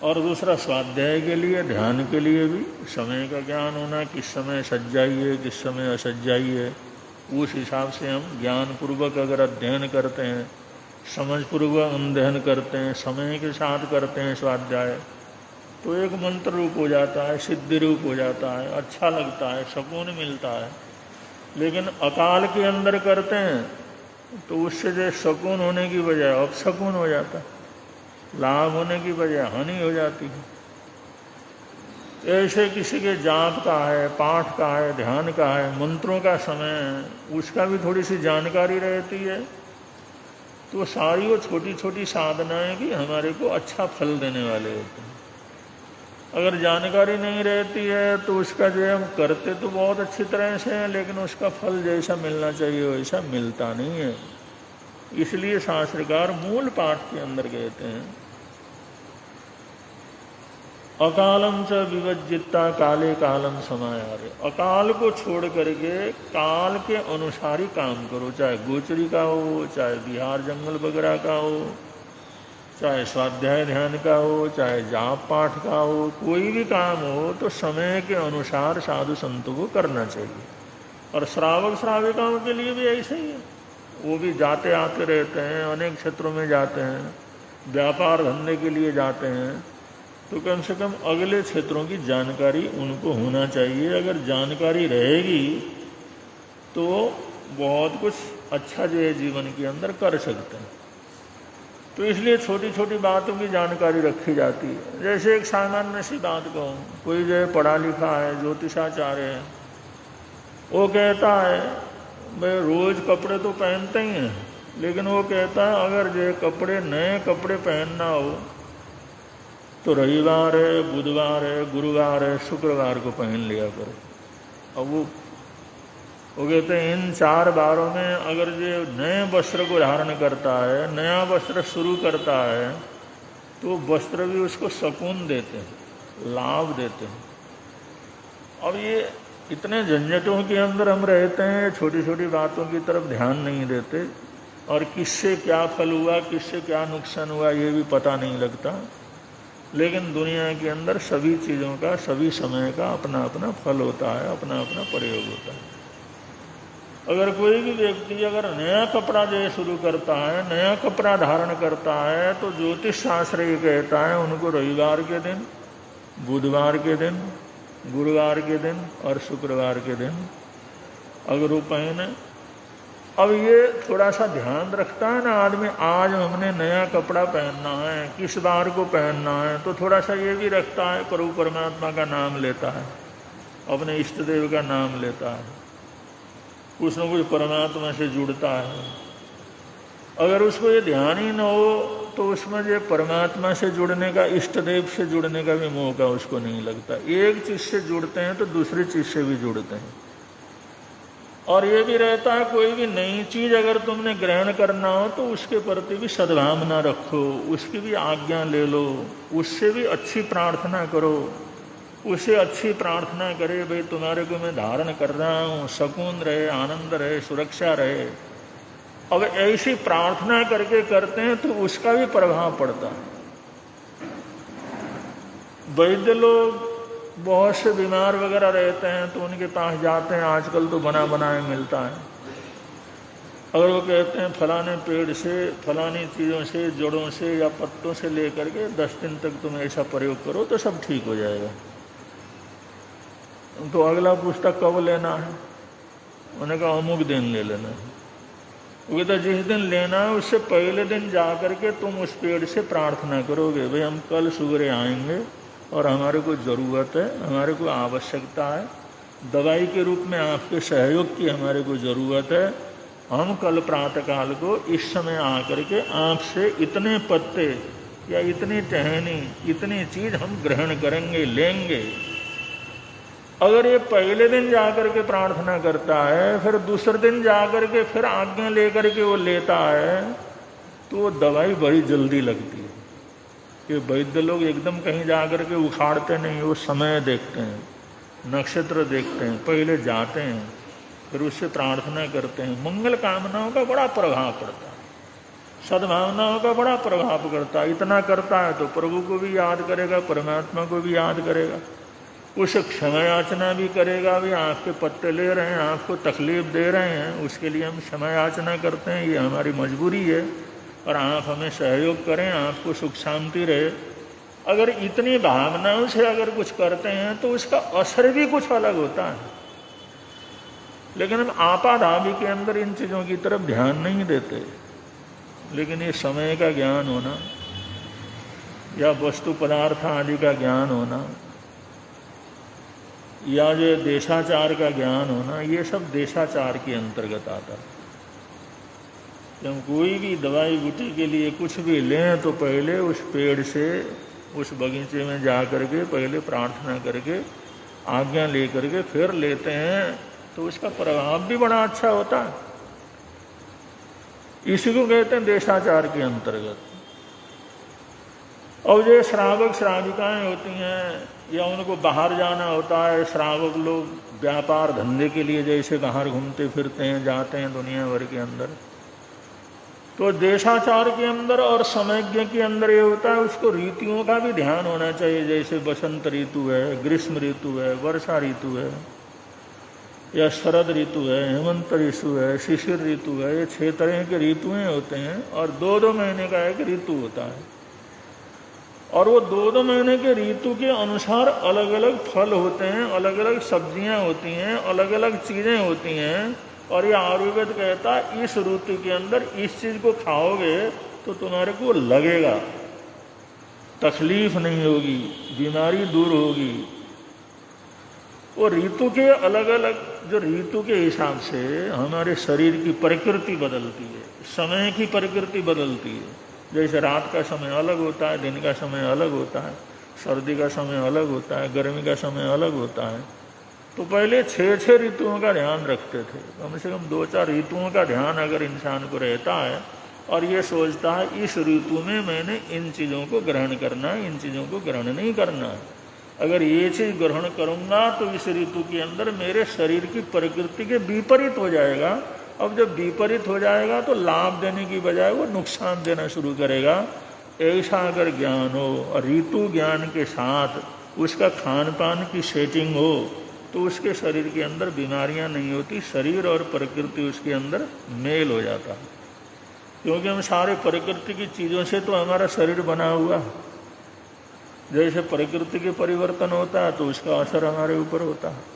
और दूसरा स्वाध्याय के लिए, ध्यान के लिए भी समय का ज्ञान होना, किस समय सज्जाई है, किस समय असज्जाई है। उस हिसाब से हम ज्ञान पूर्वक अगर अध्ययन करते हैं, समझ पूर्वक अध्ययन करते हैं, समय के साथ करते हैं स्वाध्याय, तो एक मंत्र रूप हो जाता है, सिद्धि रूप हो जाता है, अच्छा लगता है, सुकून मिलता है। लेकिन अकाल के अंदर करते हैं तो उससे जो शकुन होने की बजाय अपशकुन हो जाता, लाभ होने की बजाय हानि हो जाती है। ऐसे किसी के जाप का है, पाठ का है, ध्यान का है, मंत्रों का समय है, उसका भी थोड़ी सी जानकारी रहती है तो सारी वो छोटी छोटी साधनाएं भी हमारे को अच्छा फल देने वाले होते हैं। अगर जानकारी नहीं रहती है तो उसका जो है हम करते तो बहुत अच्छी तरह से हैं, लेकिन उसका फल जैसा मिलना चाहिए वैसा मिलता नहीं है। इसलिए शास्त्रकार मूल पाठ के अंदर कहते हैं अकालम च विवज्जिता काले कालम समायारे। अकाल को छोड़ करके काल के अनुसार ही काम करो, चाहे गोचरी का हो, चाहे बिहार जंगल वगैरह का हो, चाहे स्वाध्याय ध्यान का हो, चाहे जाप पाठ का हो, कोई भी काम हो तो समय के अनुसार साधु संतों को करना चाहिए। और श्रावक श्राविकाओं के लिए भी ऐसे ही है, वो भी जाते आते रहते हैं, अनेक क्षेत्रों में जाते हैं, व्यापार धंधे के लिए जाते हैं, तो कम से कम अगले क्षेत्रों की जानकारी उनको होना चाहिए। अगर जानकारी रहेगी तो बहुत कुछ अच्छा जो है जीवन के अंदर कर सकते हैं। तो इसलिए छोटी छोटी बातों की जानकारी रखी जाती है। जैसे एक सामान्य सी बात कहूँ, कोई जो है पढ़ा लिखा है, ज्योतिषाचार्य है, वो कहता है भाई रोज कपड़े तो पहनते ही हैं, लेकिन वो कहता है अगर जो कपड़े नए कपड़े पहनना हो तो रविवार है, बुधवार है, गुरुवार है, शुक्रवार को पहन लिया करो। अब वो कहते हैं इन 4 बारों में अगर जो नए वस्त्र को धारण करता है, नया वस्त्र शुरू करता है, तो वस्त्र भी उसको सुकून देते हैं, लाभ देते हैं। अब ये इतने झंझटों के अंदर हम रहते हैं, छोटी छोटी बातों की तरफ ध्यान नहीं देते, और किससे क्या फल हुआ, किससे क्या नुकसान हुआ ये भी पता नहीं लगता। लेकिन दुनिया के अंदर सभी चीज़ों का, सभी समय का अपना अपना फल होता है, अपना अपना प्रयोग होता है। अगर कोई भी व्यक्ति अगर नया कपड़ा जो है शुरू करता है, नया कपड़ा धारण करता है, तो ज्योतिष शास्त्र ये कहता है उनको रविवार के दिन, बुधवार के दिन, गुरुवार के दिन और शुक्रवार के दिन अगर वो पहने। अब ये थोड़ा सा ध्यान रखता है ना आदमी, आज हमने नया कपड़ा पहनना है, किस बार को पहनना है, तो थोड़ा सा ये भी रखता है, प्रभु परमात्मा का नाम लेता है, अपने इष्ट देव का नाम लेता है, कुछ न कुछ परमात्मा से जुड़ता है। अगर उसको ये ध्यान ही न हो तो उसमें जो परमात्मा से जुड़ने का, इष्ट देव से जुड़ने का भी मौका उसको नहीं लगता। एक चीज़ से जुड़ते हैं तो दूसरी चीज़ से भी जुड़ते हैं। और ये भी रहता है कोई भी नई चीज़ अगर तुमने ग्रहण करना हो तो उसके प्रति भी सद्भावना रखो, उसकी भी आज्ञा ले लो, उससे भी अच्छी प्रार्थना करो, उससे अच्छी प्रार्थना करे भाई तुम्हारे को मैं धारण कर रहा हूँ, सुकून रहे, आनंद रहे, सुरक्षा रहे। अब ऐसी प्रार्थना करके करते हैं तो उसका भी प्रभाव पड़ता है। वैद्य लोग बहुत से बीमार वगैरह रहते हैं तो उनके पास जाते हैं, आजकल तो बना बनाया मिलता है। अगर वो कहते हैं फलाने पेड़ से, फलानी चीज़ों से, जड़ों से या पत्तों से लेकर के 10 दिन तक तुम ऐसा प्रयोग करो तो सब ठीक हो जाएगा। तो अगला पुस्तक कब लेना है? उन्होंने कहा अमुक दिन ले लेना है। वो तो जिस दिन लेना है उससे पहले दिन जा करके तुम उस पेड़ से प्रार्थना करोगे भाई हम कल सुबह आएंगे और हमारे को ज़रूरत है, हमारे को आवश्यकता है, दवाई के रूप में आपके सहयोग की हमारे को ज़रूरत है। हम कल प्रातःकाल को इस समय आकर के आपसे इतने पत्ते या इतनी टहनी, इतनी चीज़ हम ग्रहण करेंगे, लेंगे। अगर ये पहले दिन जाकर के प्रार्थना करता है, फिर दूसरे दिन जाकर के फिर आज्ञा लेकर के वो लेता है, तो वो दवाई बड़ी जल्दी लगती है। ये वैद्य लोग एकदम कहीं जाकर के उखाड़ते नहीं, वो समय देखते हैं, नक्षत्र देखते हैं, पहले जाते हैं, फिर उससे प्रार्थना करते हैं। मंगल कामनाओं का बड़ा प्रभाव पड़ता है, सद्भावनाओं का बड़ा प्रभाव करता है। इतना करता है तो प्रभु को भी याद करेगा, परमात्मा को भी याद करेगा, उसे क्षमा याचना भी करेगा। भी आपके पत्ते ले रहे हैं, आपको तकलीफ दे रहे हैं, उसके लिए हम क्षमा याचना करते हैं, ये हमारी मजबूरी है, और आप हमें सहयोग करें, आपको सुख शांति रहे। अगर इतनी भावनाओं से अगर कुछ करते हैं तो उसका असर भी कुछ अलग होता है। लेकिन हम आपाधापी के अंदर इन चीज़ों की तरफ ध्यान नहीं देते। लेकिन ये समय का ज्ञान होना या वस्तु पदार्थ आदि का ज्ञान होना या जो देशाचार का ज्ञान होना, ये सब देशाचार के अंतर्गत आता है। जब कोई भी दवाई बूटी के लिए कुछ भी लें तो पहले उस पेड़ से, उस बगीचे में जा करके पहले प्रार्थना करके आज्ञा ले करके फिर लेते हैं, तो उसका प्रभाव भी बड़ा अच्छा होता है। इसी को कहते हैं देशाचार के अंतर्गत। और जो श्रावक श्राविकाएं होती हैं या उनको बाहर जाना होता है, श्रावक लोग व्यापार धंधे के लिए जैसे बाहर घूमते फिरते हैं, जाते हैं दुनिया भर के अंदर, तो देशाचार के अंदर और समयज्ञ के अंदर ये होता है उसको ऋतुओं का भी ध्यान होना चाहिए। जैसे बसंत ऋतु है, ग्रीष्म ऋतु है, वर्षा ऋतु है या शरद ऋतु है, हेमंत ऋतु है, शिशिर ऋतु है। ये 6 तरह के ऋतुएं होते हैं और 2-2 महीने का एक ऋतु होता है। और वो 2-2 महीने के ऋतु के अनुसार अलग अलग फल होते हैं, अलग अलग सब्जियां होती हैं, अलग अलग चीज़ें होती हैं। और ये आयुर्वेद कहता है इस ऋतु के अंदर इस चीज़ को खाओगे तो तुम्हारे को लगेगा, तकलीफ नहीं होगी, बीमारी दूर होगी। वो ऋतु के अलग अलग, जो ऋतु के हिसाब से हमारे शरीर की प्रकृति बदलती है, समय की प्रकृति बदलती है। जैसे रात का समय अलग होता है, दिन का समय अलग होता है, सर्दी का समय अलग होता है, गर्मी का समय अलग होता है। तो पहले 6 ऋतुओं का ध्यान रखते थे। कम से कम 2-4 ऋतुओं का ध्यान अगर इंसान को रहता है और ये सोचता है इस ऋतु में मैंने इन चीज़ों को ग्रहण करना है, इन चीज़ों को ग्रहण नहीं करना है, अगर ये चीज़ ग्रहण करूँगा तो इस ऋतु के अंदर मेरे शरीर की प्रकृति के विपरीत हो जाएगा। अब जब विपरीत हो जाएगा तो लाभ देने की बजाय वो नुकसान देना शुरू करेगा। ऐसा अगर ज्ञान हो और ऋतु ज्ञान के साथ उसका खान पान की सेटिंग हो तो उसके शरीर के अंदर बीमारियां नहीं होती, शरीर और प्रकृति उसके अंदर मेल हो जाता है। क्योंकि हम सारे प्रकृति की चीज़ों से तो हमारा शरीर बना हुआ है। जैसे प्रकृति के परिवर्तन होता है तो उसका असर हमारे ऊपर होता है।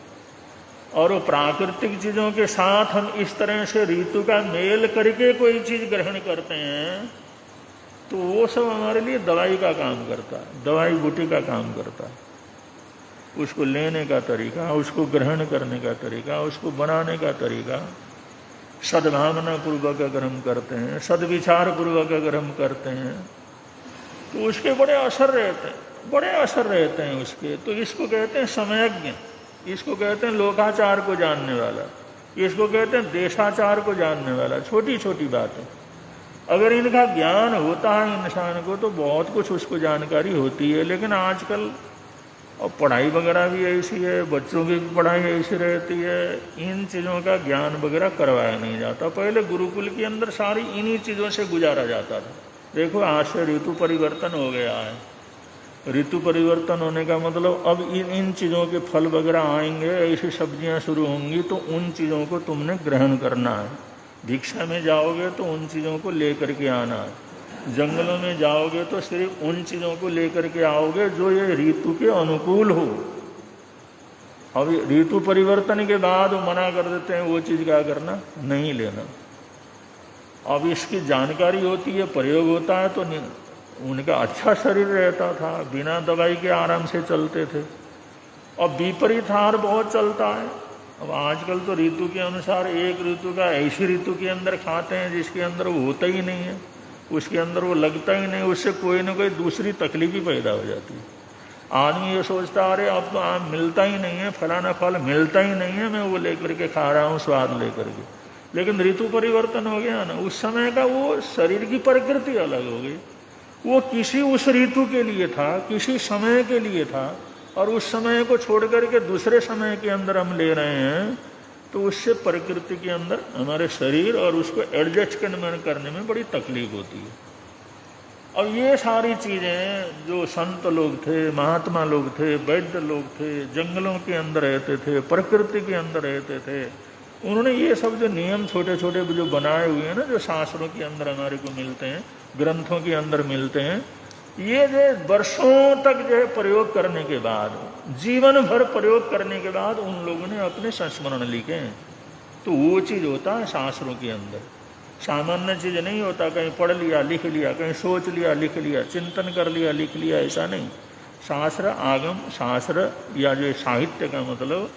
और वो प्राकृतिक चीज़ों के साथ हम इस तरह से ऋतु का मेल करके कोई चीज़ ग्रहण करते हैं तो वो सब हमारे लिए दवाई का काम करता है, दवाई बूटी का काम करता है। उसको लेने का तरीका, उसको ग्रहण करने का तरीका, उसको बनाने का तरीका सद्भावना पूर्वक अगर हम करते हैं, सद्विचार पूर्वक अगर हम करते हैं तो उसके बड़े असर रहते हैं, बड़े असर रहते हैं उसके। तो इसको कहते हैं समयज्ञ, इसको कहते हैं लोकाचार को जानने वाला, इसको कहते हैं देशाचार को जानने वाला। छोटी छोटी बातें अगर इनका ज्ञान होता है इंसान को तो बहुत कुछ उसको जानकारी होती है। लेकिन आजकल और पढ़ाई वगैरह भी ऐसी है, बच्चों की भी पढ़ाई ऐसी रहती है, इन चीज़ों का ज्ञान वगैरह करवाया नहीं जाता। पहले गुरुकुल के अंदर सारी इन्हीं चीज़ों से गुजारा जाता था। देखो आज से ऋतु परिवर्तन हो गया है। ऋतु परिवर्तन होने का मतलब अब इन चीज़ों के फल वगैरह आएंगे, ऐसी सब्जियां शुरू होंगी तो उन चीज़ों को तुमने ग्रहण करना है। भिक्षा में जाओगे तो उन चीज़ों को लेकर के आना है, जंगलों में जाओगे तो सिर्फ उन चीज़ों को लेकर के आओगे जो ये ऋतु के अनुकूल हो। अब ऋतु परिवर्तन के बाद वो मना कर देते हैं वो चीज़ क्या करना, नहीं लेना। अब इसकी जानकारी होती है, प्रयोग होता है तो उनका अच्छा शरीर रहता था, बिना दवाई के आराम से चलते थे। अब विपरीत हार बहुत चलता है। अब आजकल तो ऋतु के अनुसार एक ऋतु का ऐसी ऋतु के अंदर खाते हैं जिसके अंदर वो होता ही नहीं है, उसके अंदर वो लगता ही नहीं, उससे कोई ना कोई दूसरी तकलीफ ही पैदा हो जाती है। आदमी ये सोचता अरे अब तो आम मिलता ही नहीं है, फलाना फल मिलता ही नहीं है, मैं वो लेकर के खा रहा हूँ स्वाद लेकर के। लेकिन ऋतु परिवर्तन हो गया ना, उस समय का वो शरीर की प्रकृति अलग हो गई। वो किसी उस ऋतु के लिए था, किसी समय के लिए था, और उस समय को छोड़ करके दूसरे समय के अंदर हम ले रहे हैं तो उससे प्रकृति के अंदर हमारे शरीर और उसको एडजस्ट करने में बड़ी तकलीफ होती है। अब ये सारी चीज़ें जो संत लोग थे, महात्मा लोग थे, वैद्य लोग थे, जंगलों के अंदर रहते थे, प्रकृति के अंदर रहते थे, उन्होंने ये सब जो नियम छोटे छोटे जो बनाए हुए हैं ना, जो शास्त्रों के अंदर हमारे को मिलते हैं, ग्रंथों के अंदर मिलते हैं, ये जो वर्षों तक जो है प्रयोग करने के बाद, जीवन भर प्रयोग करने के बाद उन लोगों ने अपने संस्मरण लिखे हैं। तो वो चीज़ होता है शास्त्रों के अंदर। सामान्य चीज़ नहीं होता, कहीं पढ़ लिया लिख लिया, कहीं सोच लिया लिख लिया, चिंतन कर लिया लिख लिया, ऐसा नहीं। शास्त्र, आगम शास्त्र या जो साहित्य का मतलब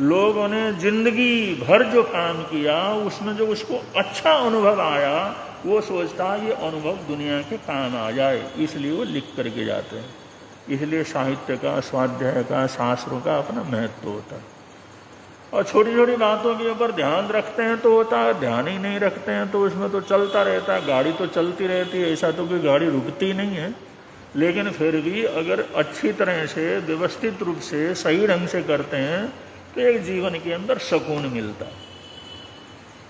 लोगों ने जिंदगी भर जो काम किया उसमें जो उसको अच्छा अनुभव आया, वो सोचता है ये अनुभव दुनिया के काम आ जाए, इसलिए वो लिख करके जाते हैं। इसलिए साहित्य का, स्वाध्याय का, शास्त्रों का अपना महत्व होता है। और छोटी छोटी बातों के ऊपर ध्यान रखते हैं तो होता है, ध्यान ही नहीं रखते हैं तो उसमें तो चलता रहता है, गाड़ी तो चलती रहती है, ऐसा तो कोई गाड़ी रुकती नहीं है। लेकिन फिर भी अगर अच्छी तरह से व्यवस्थित रूप से सही ढंग से करते हैं तो एक जीवन के अंदर सुकून मिलता है।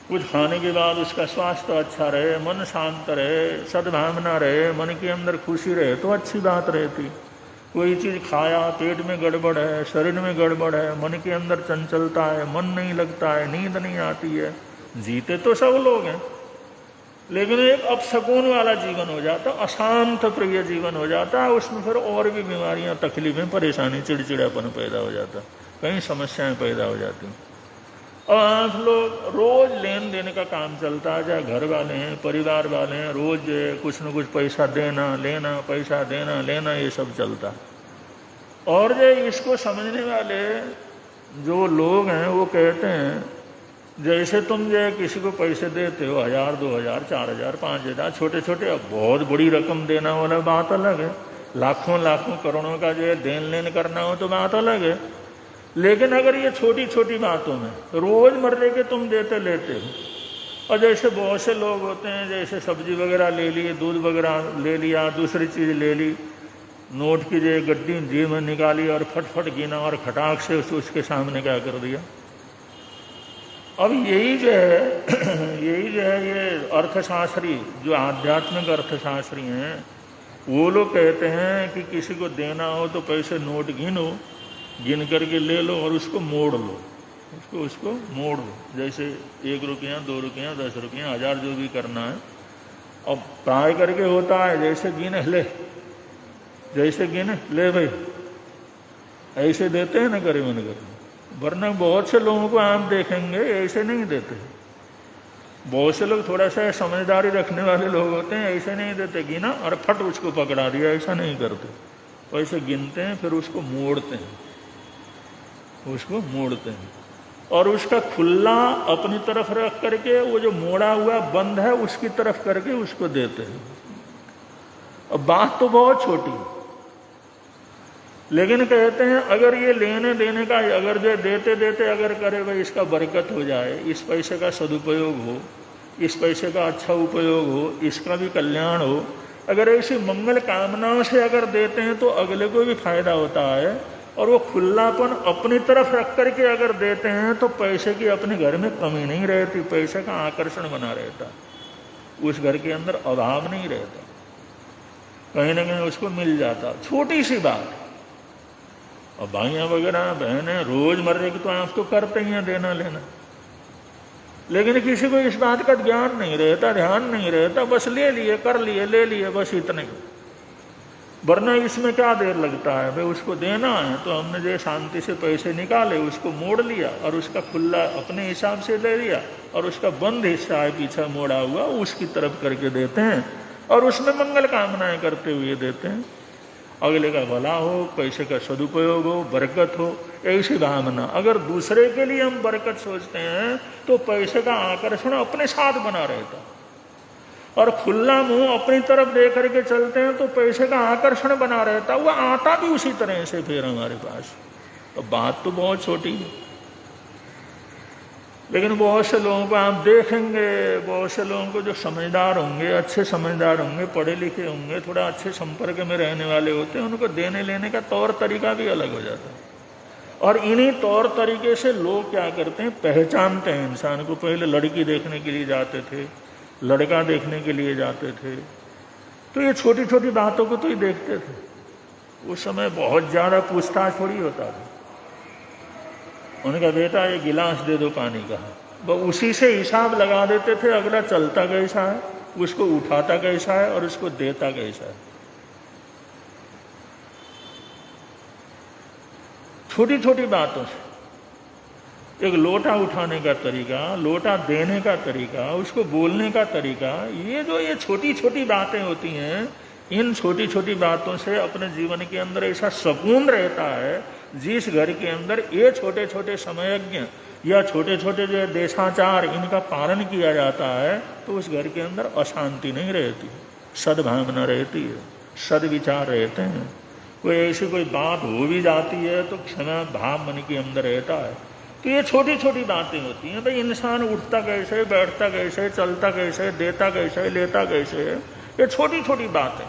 कुछ खाने के बाद उसका स्वास्थ्य अच्छा रहे, मन शांत रहे, सद्भावना रहे, मन के अंदर खुशी रहे तो अच्छी बात रहती। कोई चीज़ खाया, पेट में गड़बड़ है, शरीर में गड़बड़ है, मन के अंदर चंचलता है, मन नहीं लगता है, नींद नहीं आती है, जीते तो सब लोग हैं लेकिन एक अपसकून वाला जीवन हो जाता, अशांत प्रिय जीवन हो जाता है। उसमें फिर और भी बीमारियां, तकलीफें, परेशानी, चिड़चिड़ापन पैदा हो जाता, कई समस्याएं पैदा हो जाती। और आप लोग रोज लेन देन का काम चलता है, चाहे घर वाले हैं, परिवार वाले हैं, रोज कुछ न कुछ पैसा देना लेना, पैसा देना लेना, ये सब चलता। और जो इसको समझने वाले जो लोग हैं वो कहते हैं जैसे तुम जो किसी को पैसे देते हो 1000, 2000, 4000, 5000, छोटे छोटे, अब बहुत बड़ी रकम देना वाला बात अलग है, लाखों लाखों करोड़ों का जो है देन लेन करना हो तो बात अलग है। लेकिन अगर ये छोटी छोटी बातों में रोजमर्रे के तुम देते लेते हो, और जैसे बहुत से लोग होते हैं जैसे सब्जी वगैरह ले ली, दूध वगैरह ले लिया, दूसरी चीज़ ले ली, नोट की जो गड्डी जेब में निकाली और फटफट गिना और खटाक से उसके सामने क्या कर दिया। अब यही जो है ये अर्थशास्त्री, जो आध्यात्मिक अर्थशास्त्री हैं, वो लोग कहते हैं कि किसी को देना हो तो पैसे नोट गिनो, गिन करके ले लो और उसको मोड़ लो, उसको मोड़ लो, जैसे 1 रुपया, 2 रुपया, 10 रुपया, 1000 जो भी करना है। अब प्राय करके होता है जैसे गिने ले, जैसे गिने ले भाई, ऐसे देते हैं ना करे मन करे। वरना बहुत से लोगों को आप देखेंगे ऐसे नहीं देते। बहुत से लोग थोड़ा सा समझदारी रखने वाले लोग होते हैं, ऐसे नहीं देते, गिना और फट उसको पकड़ा दिया, ऐसा नहीं करते। वैसे गिनते हैं, फिर उसको मोड़ते हैं, और उसका खुला अपनी तरफ रख करके वो जो मोड़ा हुआ बंद है उसकी तरफ करके उसको देते हैं। अब बात तो बहुत छोटी, लेकिन कहते हैं अगर ये लेने देने का, अगर जो देते देते अगर करे भाई इसका बरकत हो जाए, इस पैसे का सदुपयोग हो, इस पैसे का अच्छा उपयोग हो, इसका भी कल्याण हो, अगर ऐसी मंगल कामनाओं से अगर देते हैं तो अगले को भी फायदा होता है। और वो खुलापन अपनी तरफ रख करके अगर देते हैं तो पैसे की अपने घर में कमी नहीं रहती, पैसे का आकर्षण बना रहता, उस घर के अंदर अभाव नहीं रहता, कहीं ना कहीं उसको मिल जाता। छोटी सी बात। और भाइयाँ वगैरह बहनें रोजमर्रे की तो आप तो करते ही हैं देना लेना, लेकिन किसी को इस बात का ज्ञान नहीं रहता, ध्यान नहीं रहता, बस ले लिए, कर लिए, ले लिए, बस इतने। वरना इसमें क्या देर लगता है भाई, उसको देना है तो हमने जो शांति से पैसे निकाले, उसको मोड़ लिया और उसका खुला अपने हिसाब से ले लिया, और उसका बंद हिस्सा है पीछा मोड़ा हुआ उसकी तरफ करके देते हैं, और उसमें मंगल कामनाएं करते हुए देते हैं, अगले का भला हो, पैसे का सदुपयोग हो, बरकत हो, ऐसी भावना। अगर दूसरे के लिए हम बरकत सोचते हैं तो पैसे का आकर्षण अपने साथ बना रहता, और खुला मुंह अपनी तरफ दे करके चलते हैं तो पैसे का आकर्षण बना रहता, वह आता भी उसी तरह से फिर हमारे पास। तो बात तो बहुत छोटी है, लेकिन बहुत से लोगों को आप देखेंगे, बहुत से लोगों को जो समझदार होंगे, अच्छे समझदार होंगे, पढ़े लिखे होंगे, थोड़ा अच्छे संपर्क में रहने वाले होते हैं, उनको देने लेने का तौर तरीका भी अलग हो जाता है। और इन्हीं तौर तरीके से लोग क्या करते हैं, पहचानते हैं इंसान को। पहले लड़की देखने के लिए जाते थे, लड़का देखने के लिए जाते थे, तो ये छोटी छोटी बातों को तो ही देखते थे। उस समय बहुत ज़्यादा पूछताछ थोड़ी होता था। उनका बेटा ये गिलास दे दो पानी का, वो उसी से हिसाब लगा देते थे, अगला चलता कैसा है, उसको उठाता कैसा है और उसको देता कैसा है। छोटी छोटी बातों से। एक लोटा उठाने का तरीका, लोटा देने का तरीका, उसको बोलने का तरीका, ये छोटी छोटी बातें होती हैं, इन छोटी छोटी बातों से अपने जीवन के अंदर ऐसा सुकून रहता है। जिस घर के अंदर ये छोटे छोटे समयज्ञ या छोटे छोटे जो देशाचार इनका पालन किया जाता है, तो उस घर के अंदर अशांति नहीं रहती, सद्भावना रहती है, सद्विचार रहते हैं। कोई ऐसी कोई बात हो भी जाती है तो क्षमा भाव मन के अंदर रहता है। तो ये छोटी छोटी बातें होती हैं। भाई इंसान उठता कैसे, बैठता कैसे, चलता कैसे, देता कैसे, लेता कैसे, ये छोटी छोटी बातें।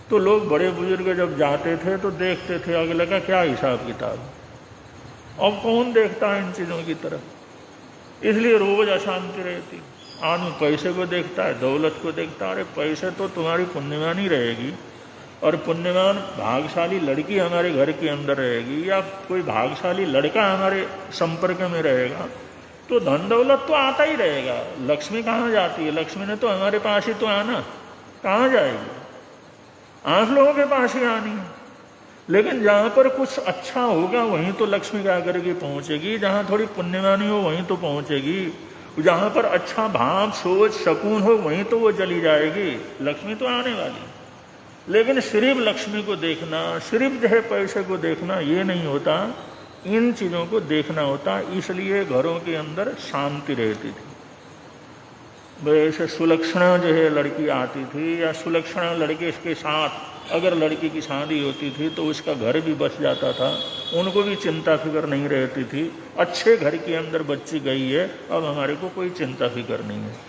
तो लोग बड़े बुजुर्ग जब जाते थे तो देखते थे अगले का क्या हिसाब किताब। अब कौन देखता है इन चीज़ों की तरफ, इसलिए रोज अशांति रहती। आदमी पैसे को देखता है, दौलत को देखता है। अरे पैसे तो तुम्हारी पुण्यवानी रहेगी और पुण्यवान भागशाली लड़की हमारे घर के अंदर रहेगी या कोई भागशाली लड़का हमारे संपर्क में रहेगा तो धन दौलत तो आता ही रहेगा। लक्ष्मी कहाँ जाती है? लक्ष्मी ने तो हमारे पास ही तो आना, कहाँ जाएगी? 8 लोगों के पास ही आनी है। लेकिन जहाँ पर कुछ अच्छा होगा वहीं तो लक्ष्मी क्या करेगी? पहुँचेगी। जहाँ थोड़ी पुण्यवानी हो वहीं तो पहुँचेगी। जहाँ पर अच्छा भाव, सोच, सकून हो वहीं तो वो चली जाएगी। लक्ष्मी तो आने वाली। लेकिन सिर्फ लक्ष्मी को देखना, सिर्फ जो है पैसे को देखना, ये नहीं होता। इन चीज़ों को देखना होता। इसलिए घरों के अंदर शांति रहती थी। वैसे सुलक्षणा जो है लड़की आती थी या सुलक्षणा लड़के के साथ अगर लड़की की शादी होती थी तो उसका घर भी बस जाता था। उनको भी चिंता फिक्र नहीं रहती थी। अच्छे घर के अंदर बच्ची गई है, अब हमारे को कोई चिंता फिक्र नहीं है।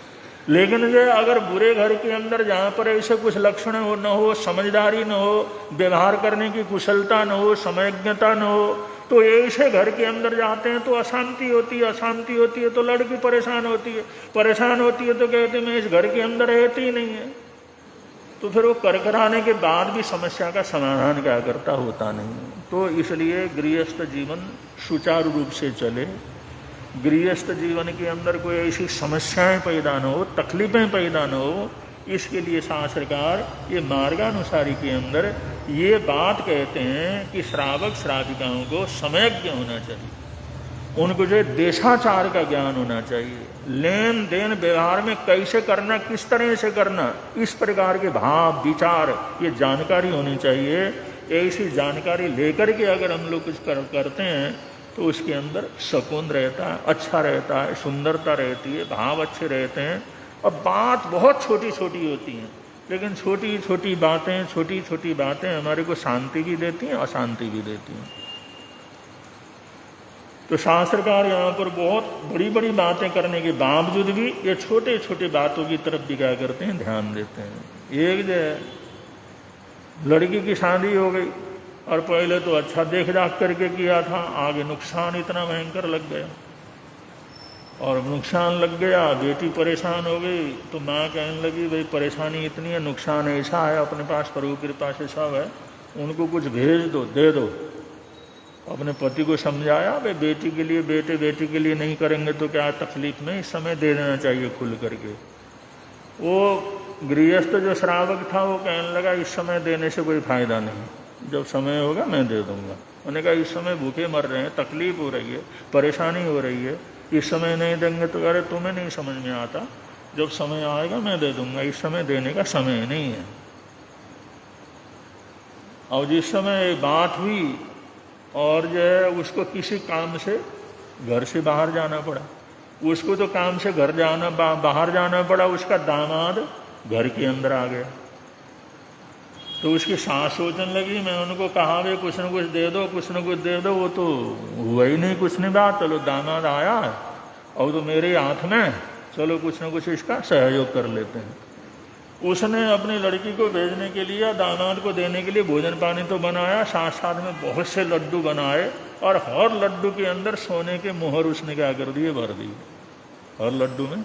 लेकिन जो अगर बुरे घर के अंदर जहाँ पर ऐसे कुछ लक्षण हो न हो, समझदारी न हो, व्यवहार करने की कुशलता न हो, समयज्ञता न हो, तो ऐसे घर के अंदर जाते हैं तो अशांति होती है। अशांति होती है तो लड़की परेशान होती है। परेशान होती है तो कहते मैं इस घर के अंदर रहती ही नहीं है। तो फिर वो कर कराने के बाद भी समस्या का समाधान क्या करता? होता नहीं। तो इसलिए गृहस्थ जीवन सुचारू रूप से चले, गृहस्थ जीवन के अंदर कोई ऐसी समस्याएं पैदा न हो, तकलीफें पैदा न हो, इसके लिए शास्त्रकार ये मार्गानुसारी के अंदर ये बात कहते हैं कि श्रावक श्राविकाओं को समयज्ञ होना चाहिए। उनको जो देशाचार का ज्ञान होना चाहिए। लेन देन व्यवहार में कैसे करना, किस तरह से करना, इस प्रकार के भाव विचार ये जानकारी होनी चाहिए। ऐसी जानकारी लेकर के अगर हम लोग कुछ करते हैं तो उसके अंदर सुकून रहता है, अच्छा रहता है, सुंदरता रहती है, भाव अच्छे रहते हैं। अब बात बहुत छोटी छोटी होती हैं, लेकिन छोटी छोटी बातें हमारे को शांति भी देती हैं, अशांति भी देती हैं। तो शास्त्रकार यहाँ पर बहुत बड़ी बड़ी बातें करने के बावजूद भी ये छोटे छोटे बातों की तरफ भी क्या करते हैं? ध्यान देते हैं। एक जो लड़की की शादी हो गई और पहले तो अच्छा देख दाख करके किया था, आगे नुकसान इतना भयंकर लग गया और नुकसान लग गया, बेटी परेशान हो गई। तो माँ कहने लगी भाई परेशानी इतनी है, नुकसान ऐसा है, अपने पास प्रभु कृपा से सब है, उनको कुछ भेज दो, दे दो। अपने पति को समझाया भाई बेटी के लिए, बेटी के लिए नहीं करेंगे तो क्या तकलीफ में, इस समय दे देना चाहिए खुल करके। वो गृहस्थ जो श्रावक था वो कहने लगा इस समय देने से कोई फायदा नहीं, जब समय होगा मैं दे दूंगा। उन्होंने कहा इस समय भूखे मर रहे हैं, तकलीफ हो रही है, परेशानी हो रही है, इस समय नहीं देंगे तो अरे तुम्हें नहीं समझ में आता, जब समय आएगा मैं दे दूंगा, इस समय देने का समय नहीं है। और जिस समय बात हुई और जो है उसको किसी काम से घर से बाहर जाना पड़ा, उसको तो काम से घर जाना बाहर जाना पड़ा, उसका दामाद घर के अंदर आ गया। तो उसकी सास सोचने लगी, मैं उनको कहा भाई कुछ न कुछ दे दो, कुछ न कुछ दे दो, वो तो हुआ ही नहीं कुछ नहीं बात। चलो दामाद आया है और तो मेरे हाथ में, चलो कुछ न कुछ इसका सहयोग कर लेते हैं। उसने अपनी लड़की को भेजने के लिए, दामाद को देने के लिए भोजन पानी तो बनाया, साथ साथ में बहुत से लड्डू बनाए और हर लड्डू के अंदर सोने के मोहर उसने क्या कर दिए? भर दिए हर लड्डू में।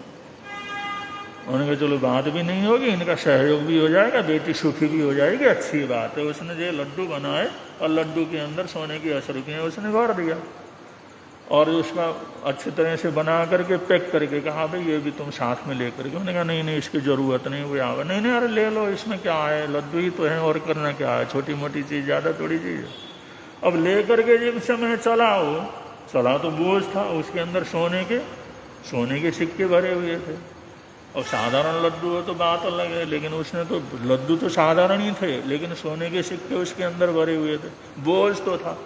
उन्होंने कहा चलो बात भी नहीं होगी, इनका सहयोग भी हो जाएगा, बेटी सुखी भी हो जाएगी, अच्छी बात है। उसने जो लड्डू बनाए और लड्डू के अंदर सोने की 10 रुपये उसने भर दिया और उसका अच्छी तरह से बना करके पैक करके कहा भाई ये भी तुम साथ में ले करके। उन्होंने कहा नहीं इसकी ज़रूरत नहीं, वो आवे नहीं अरे ले लो, इसमें क्या है, लड्डू ही तो है और करना क्या है, छोटी मोटी चीज़, ज़्यादा थोड़ी चीज़ है। अब ले करके जब समय चला हो चला तो बोझ था, उसके अंदर सोने के सिक्के भरे हुए थे। और साधारण लड्डू हो तो बात अलग है, लेकिन उसने तो लड्डू तो साधारण ही थे, लेकिन सोने के सिक्के उसके अंदर भरे हुए थे, बोझ तो था।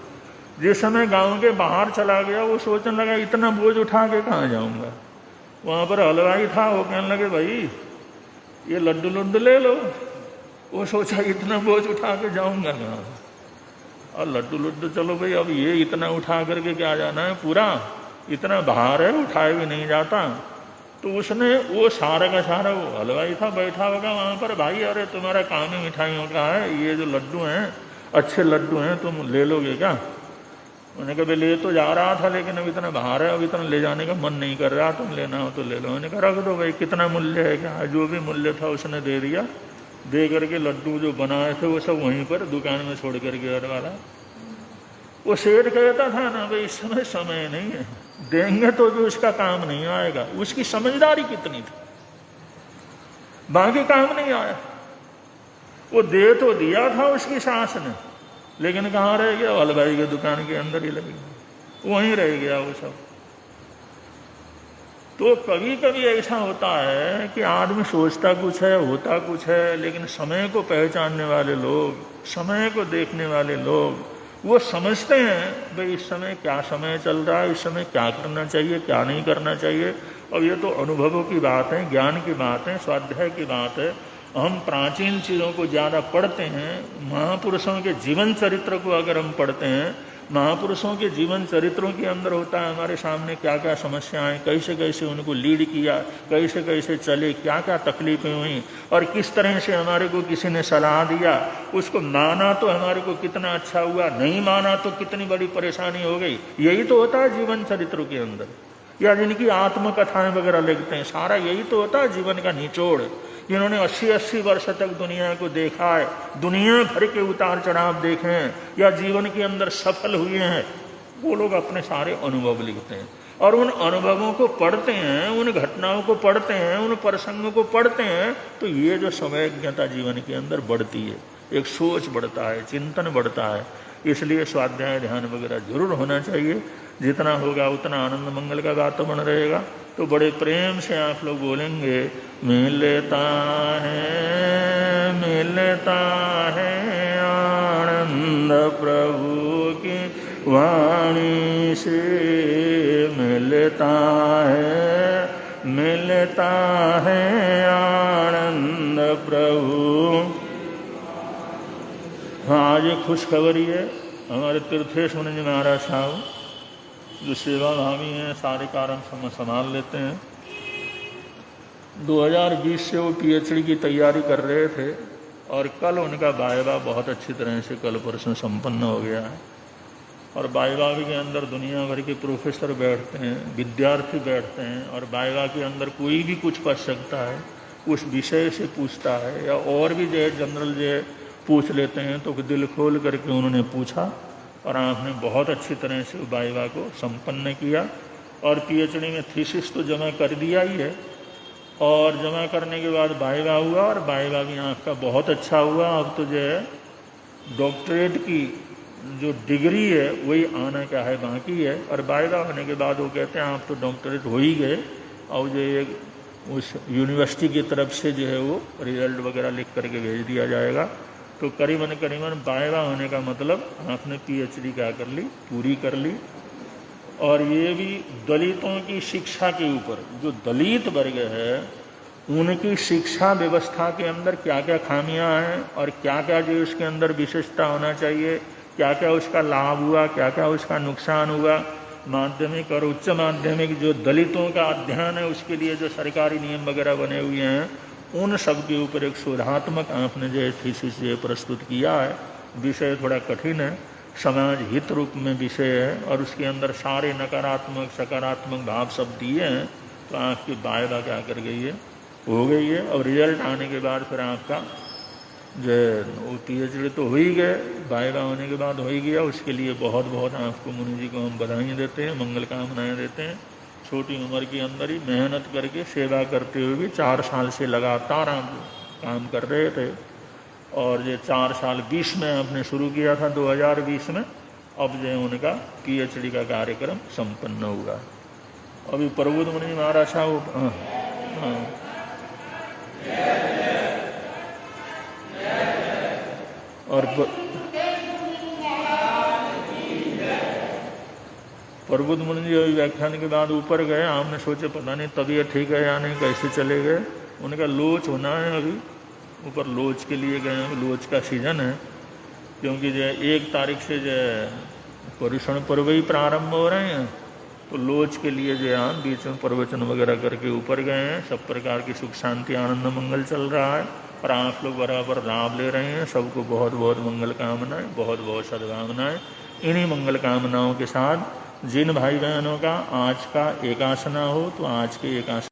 जिस समय गांव के बाहर चला गया वो सोचने लगा इतना बोझ उठा के कहाँ जाऊंगा। वहां पर हलवाई था, वो कहने लगे भाई ये लड्डू ले लो। वो सोचा इतना बोझ उठा के जाऊंगा कहाँ, और लड्डू चलो भाई अब ये इतना उठा करके क्या जाना है, पूरा इतना भार है, उठाए भी नहीं जाता। तो उसने वो सारा का सारा, वो हलवाई था बैठा होगा वहां पर, भाई अरे तुम्हारा काम ही मिठाइयों का है, ये जो लड्डू हैं अच्छे लड्डू हैं, तुम ले लोगे क्या। मैंने कहा ले तो जा रहा था, लेकिन अब इतना भार है, अब इतना ले जाने का मन नहीं कर रहा, तुम लेना हो तो ले लो। मैंने कहा रख दो भाई, कितना मूल्य है क्या। जो भी मूल्य था उसने दे दिया। दे करके लड्डू जो बनाए थे वो सब वहीं पर दुकान में छोड़ करके घर वाला। वो सेठ कहता था ना भाई इस समय नहीं है, देंगे तो भी उसका काम नहीं आएगा। उसकी समझदारी कितनी थी, बाकी काम नहीं आया। वो दे तो दिया था उसकी सास ने, लेकिन कहाँ रह गया, हलवाई की दुकान के अंदर ही लग गया, वहीं रह गया वो सब। तो कभी कभी ऐसा होता है कि आदमी सोचता कुछ है, होता कुछ है, लेकिन समय को पहचानने वाले लोग, समय को देखने वाले लोग, वो समझते हैं भाई इस समय क्या समय चल रहा है, इस समय क्या करना चाहिए, क्या नहीं करना चाहिए। अब ये तो अनुभवों की बात है, ज्ञान की बात है, स्वाध्याय की बात है। हम प्राचीन चीज़ों को ज़्यादा पढ़ते हैं, महापुरुषों के जीवन चरित्र को अगर हम पढ़ते हैं, महापुरुषों के जीवन चरित्रों के अंदर होता है हमारे सामने क्या क्या समस्याएं, कैसे कैसे उनको लीड किया, कैसे कैसे चले, क्या क्या तकलीफें हुई, और किस तरह से हमारे को किसी ने सलाह दिया, उसको माना तो हमारे को कितना अच्छा हुआ, नहीं माना तो कितनी बड़ी परेशानी हो गई। यही तो होता है जीवन चरित्रों के अंदर, या जिनकी आत्मकथाएं वगैरह लिखते हैं, सारा यही तो होता है जीवन का निचोड़। जिन्होंने 80-80 वर्ष तक दुनिया को देखा है, दुनिया भर के उतार चढ़ाव देखे हैं, या जीवन के अंदर सफल हुए हैं, वो लोग अपने सारे अनुभव लिखते हैं। और उन अनुभवों को पढ़ते हैं, उन घटनाओं को पढ़ते हैं, उन प्रसंगों को पढ़ते हैं, तो ये जो समयज्ञता जीवन के अंदर बढ़ती है, एक सोच बढ़ता है, चिंतन बढ़ता है। इसलिए स्वाध्याय ध्यान वगैरह जरूर होना चाहिए। जितना होगा उतना आनंद मंगल का वातावरण रहेगा। तो बड़े प्रेम से आप लोग बोलेंगे, मिलता है आनंद प्रभु की वाणी से, मिलता है आनंद प्रभु। हाँ, आज एक खुशखबरी है, हमारे तीर्थेश मुनि जी महाराज साहब जो सेवा भावी हैं, सारे कार्य संभाल लेते हैं। 2020 से वो PhD की तैयारी कर रहे थे, और कल उनका वाइवा बहुत अच्छी तरह से कल परसों संपन्न हो गया है। और वाइवा के अंदर दुनिया भर के प्रोफेसर बैठते हैं, विद्यार्थी बैठते हैं, और वाइवा के अंदर कोई भी कुछ पूछ सकता है, उस विषय से पूछता है, या और भी जो जनरल जो पूछ लेते हैं। तो दिल खोल करके उन्होंने पूछा, और आपने बहुत अच्छी तरह से वाइवा को संपन्न किया। और PhD में थीसिस तो जमा कर दिया ही है, और जमा करने के बाद वाइवा हुआ, और वाइवा भी आपका बहुत अच्छा हुआ। अब तो जो है डॉक्टरेट की जो डिग्री है वही आना क्या है बाकी है। और वाइवा होने के बाद वो कहते हैं आप तो डॉक्टरेट हो ही गए, और जो एक उस यूनिवर्सिटी की तरफ से जो है वो रिजल्ट वगैरह लिख करके भेज दिया जाएगा। तो करीबन वाइवा होने का मतलब आपने PhD क्या कर ली, पूरी कर ली। और ये भी दलितों की शिक्षा के ऊपर, जो दलित वर्ग है उनकी शिक्षा व्यवस्था के अंदर क्या क्या खामियां हैं, और क्या क्या जो उसके अंदर विशेषता होना चाहिए, क्या क्या उसका लाभ हुआ, क्या क्या उसका नुकसान हुआ। माध्यमिक और उच्च माध्यमिक जो दलितों का अध्ययन है उसके लिए जो सरकारी नियम वगैरह बने हुए हैं, उन सब के ऊपर एक शोधात्मक आपने जो थीसिस ये प्रस्तुत किया है। विषय थोड़ा कठिन है, समाज हित रूप में विषय है, और उसके अंदर सारे नकारात्मक सकारात्मक भाव सब दिए हैं। तो आपकी वाइवा क्या कर गई है, हो गई है। और रिजल्ट आने के बाद फिर आपका जो PhD तो हो ही गए, वाइवा होने के बाद हो ही गया। उसके लिए बहुत बहुत आपको मुनि जी को हम बधाई देते हैं, मंगल कामनाएँ देते हैं। छोटी उम्र के अंदर ही मेहनत करके सेवा करते हुए भी 4 साल से लगातार आप काम कर रहे थे। और ये 4 साल 20 में आपने शुरू किया था, 2020 में, अब जो है उनका PhD का कार्यक्रम संपन्न हुआ। अभी प्रबुद्ध मुनि महाराज साहब और प्रबुद्ध मुनि जी अभी व्याख्यान के बाद ऊपर गए। हमने सोचे पता नहीं तबीयत ठीक है या नहीं, कैसे चले गए। उनका लोच होना है, अभी ऊपर लोच के लिए गए हैं। लोच का सीजन है, क्योंकि जो 1 तारीख से जो पर्युषण पर्व ही प्रारंभ हो रहे हैं, तो लोच के लिए जो है बीच में प्रवचन वगैरह करके ऊपर गए हैं। सब प्रकार की सुख शांति आनंद मंगल चल रहा है और आप लोग बराबर लाभ ले रहे हैं। सबको बहुत बहुत मंगल कामनाएं, बहुत बहुत सद्भावनाएं। इन्हीं मंगल कामनाओं के साथ जिन भाई बहनों का आज का एकासना हो, तो आज के एकासना